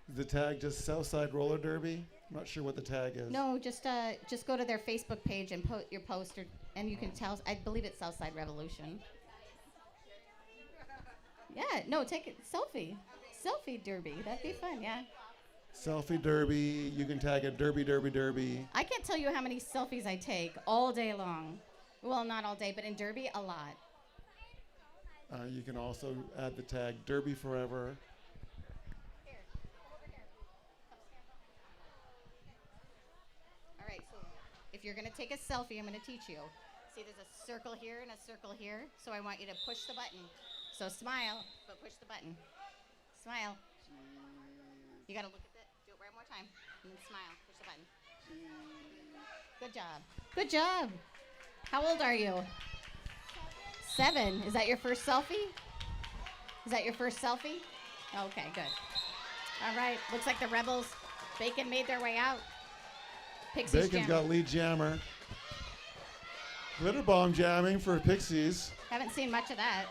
Is the tag just Southside Roller Derby? I'm not sure what the tag is. No, just go to their Facebook page and put your poster, and you can tell. I believe it's Southside Revolution. Yeah, no, take it selfie derby. That'd be fun, yeah. Selfie derby. You can tag it derby, derby, derby. I can't tell you how many selfies I take all day long. Well, not all day, but in Derby, a lot. You can also add the tag Derby Forever. All right, so if you're going to take a selfie, I'm going to teach you. See, there's a circle here and a circle here, so I want you to push the button. So smile, but push the button. Smile. You got to look at it. Do it one more time, and then smile. Push the button. Good job. Good job. How old are you? 7. Is that your first selfie? Is that your first selfie? Okay, good. All right. Looks like the Rebels, Bacon made their way out. Pixies Bacon's jamming. got lead jammer. Glitter bomb jamming for Pixies. Haven't seen much of that.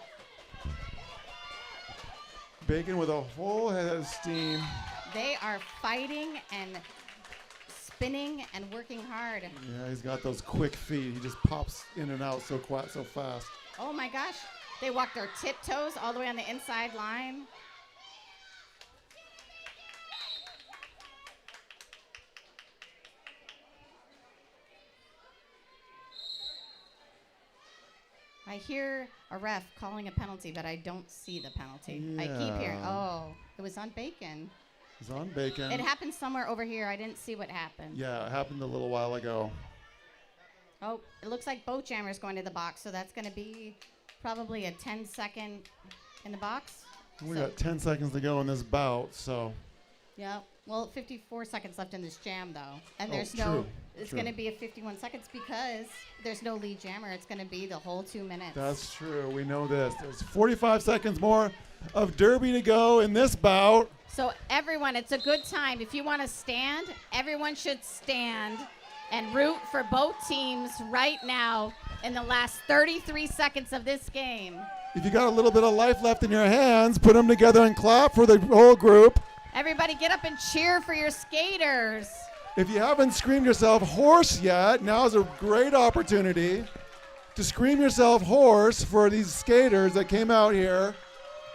Bacon with a whole head of steam. They are fighting and spinning and working hard. Yeah, he's got those quick feet. He just pops in and out so fast. Oh my gosh. They walk their tiptoes all the way on the inside line. I hear a ref calling a penalty, but I don't see the penalty. I keep hearing, oh, it was on Bacon. It's on Bacon. It happened somewhere over here. I didn't see what happened. Yeah, it happened a little while ago. Oh, it looks like both jammers going to the box, so that's going to be probably a 10-second in the box. We got 10 seconds to go in this bout, so. Yeah. Well, 54 seconds left in this jam, though. And there's true. It's True. going to be a 51 seconds because there's no lead jammer. It's going to be the whole 2 minutes. That's true. We know this. There's 45 seconds more of Derby to go in this bout. So everyone, it's a good time. If you want to stand, everyone should stand and root for both teams right now in the last 33 seconds of this game. If you got a little bit of life left in your hands, put them together and clap for the whole group. Everybody get up and cheer for your skaters. If you haven't screamed yourself hoarse yet, now is a great opportunity to scream yourself hoarse for these skaters that came out here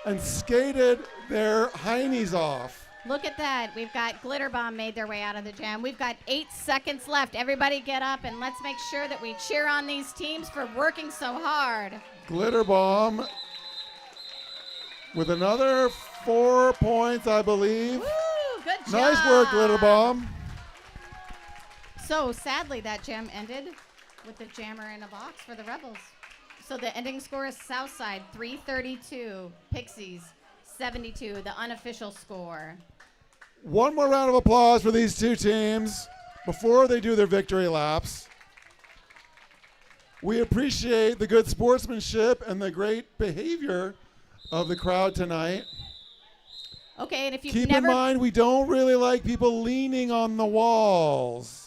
and skated their heinies off. Look at that. We've got Glitter Bomb made their way out of the jam. We've got 8 seconds left. Everybody get up and let's make sure that we cheer on these teams for working so hard. Glitter Bomb with another 4 points, I believe. Woo, good job. Nice work, Glitter Bomb. So sadly, that jam ended with the jammer in a box for the Rebels. So the ending score is Southside 332, Pixies 72, the unofficial score. One more round of applause for these two teams before they do their victory laps. We appreciate the good sportsmanship and the great behavior of the crowd tonight. Okay, and if you've Keep never... in mind, we don't really like people leaning on the walls.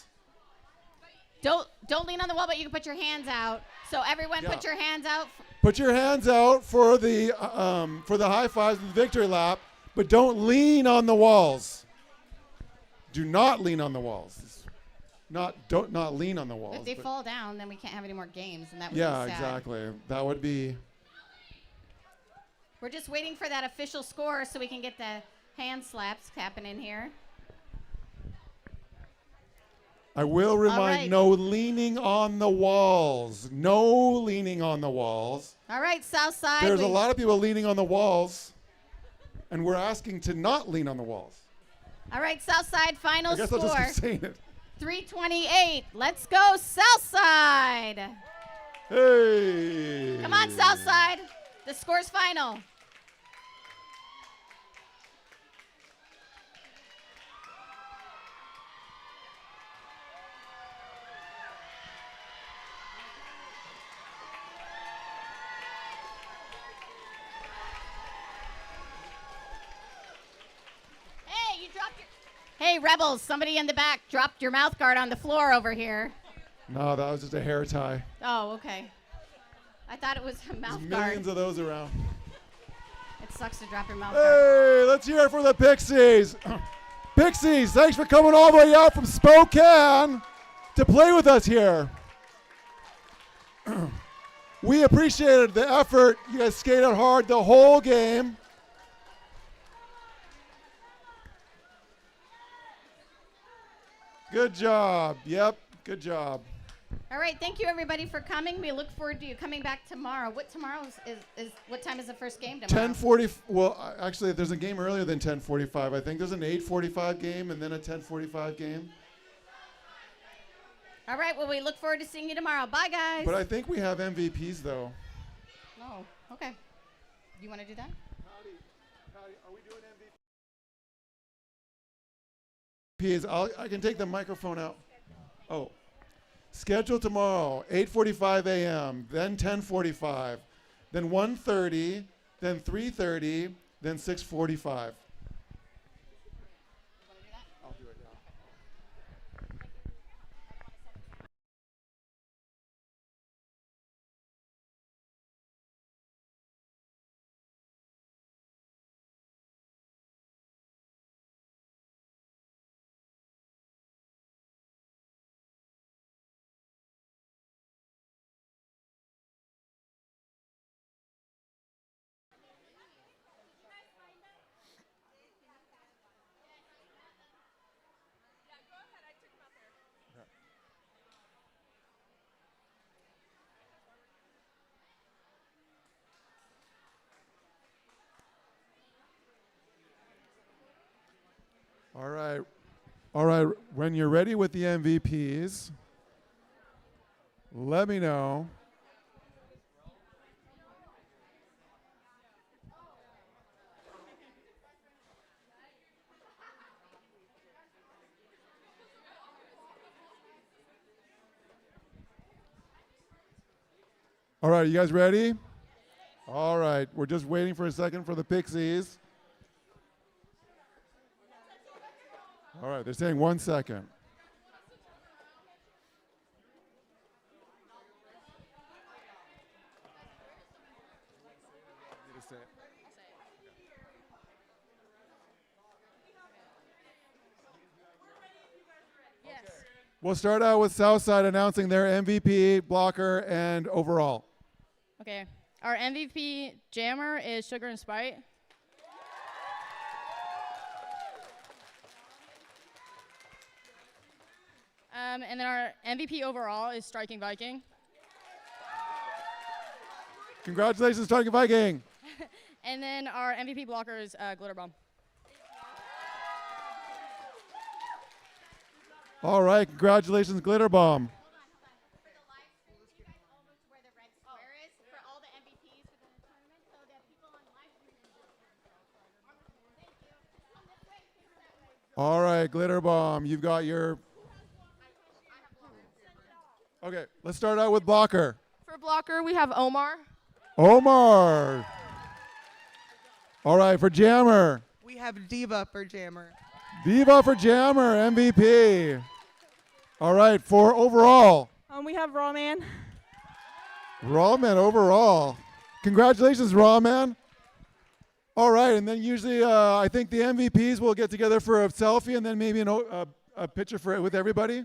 Don't lean on the wall, but you can put your hands out. So everyone put your hands out. Put your hands out for the high fives and the victory lap, but don't lean on the walls. Do not lean on the walls. Don't lean on the walls. If they fall down, then we can't have any more games, and that would be yeah, sad. exactly. That would be. We're just waiting for that official score so we can get the hand slaps happening here. I will remind, right. no leaning on the walls. No leaning on the walls. All right, Southside. There's a lot of people leaning on the walls, and we're asking to not lean on the walls. All right, Southside, final I guess score. I'll just keep saying it. 328. Let's go, Southside. Hey. Come on, Southside. The score's final. Hey, Rebels, somebody in the back dropped your mouth guard on the floor over here. No, that was just a hair tie. Oh, okay. I thought it was a mouth There's guard. millions of those around. It sucks to drop your mouth guard. Hey, let's hear it for the Pixies. Pixies, thanks for coming all the way out from Spokane to play with us here. We appreciated the effort. You guys skated hard the whole game. Good job. Yep, good job. All right, thank you everybody for coming. We look forward to you coming back tomorrow. What tomorrow is what time is the first game tomorrow? 10:40. Well, actually, there's a game earlier than 10:45. I think there's an 8:45 game and then a 10:45 game. All right, well, we look forward to seeing you tomorrow. Bye, guys. But I think we have MVPs though. Oh, okay. You want to do that? Howdy, are we doing MVPs? I can take the microphone out. Oh. Schedule tomorrow, 8:45 a.m., then 10:45, then 1:30, then 3:30, then 6:45. I'll do it, yeah. All right. When you're ready with the MVPs, let me know. All right, you guys ready? All right, we're just waiting for a second for the Pixies. All right, they're saying 1 second. Yes. We'll start out with Southside announcing their MVP, blocker, and overall. Okay. Our MVP jammer is Sugar and Spite. And then our MVP overall is Striking Viking. Congratulations, Striking Viking. And then our MVP blocker is Glitter Bomb. All right, congratulations, Glitter Bomb. For the live stream, can you guys all move to where the red square is for all the MVPs within the tournament so that people on live stream can see. Thank you. Come this way, come that way. All right, Glitter Bomb, you've got your... Okay, let's start out with blocker. For blocker, we have Omar. Omar. All right, for jammer. We have Diva for jammer. Diva for jammer, MVP. All right, for overall. We have Rawman. Rawman overall. Congratulations, Rawman. All right, and then usually I think the MVPs will get together for a selfie and then maybe a picture with everybody.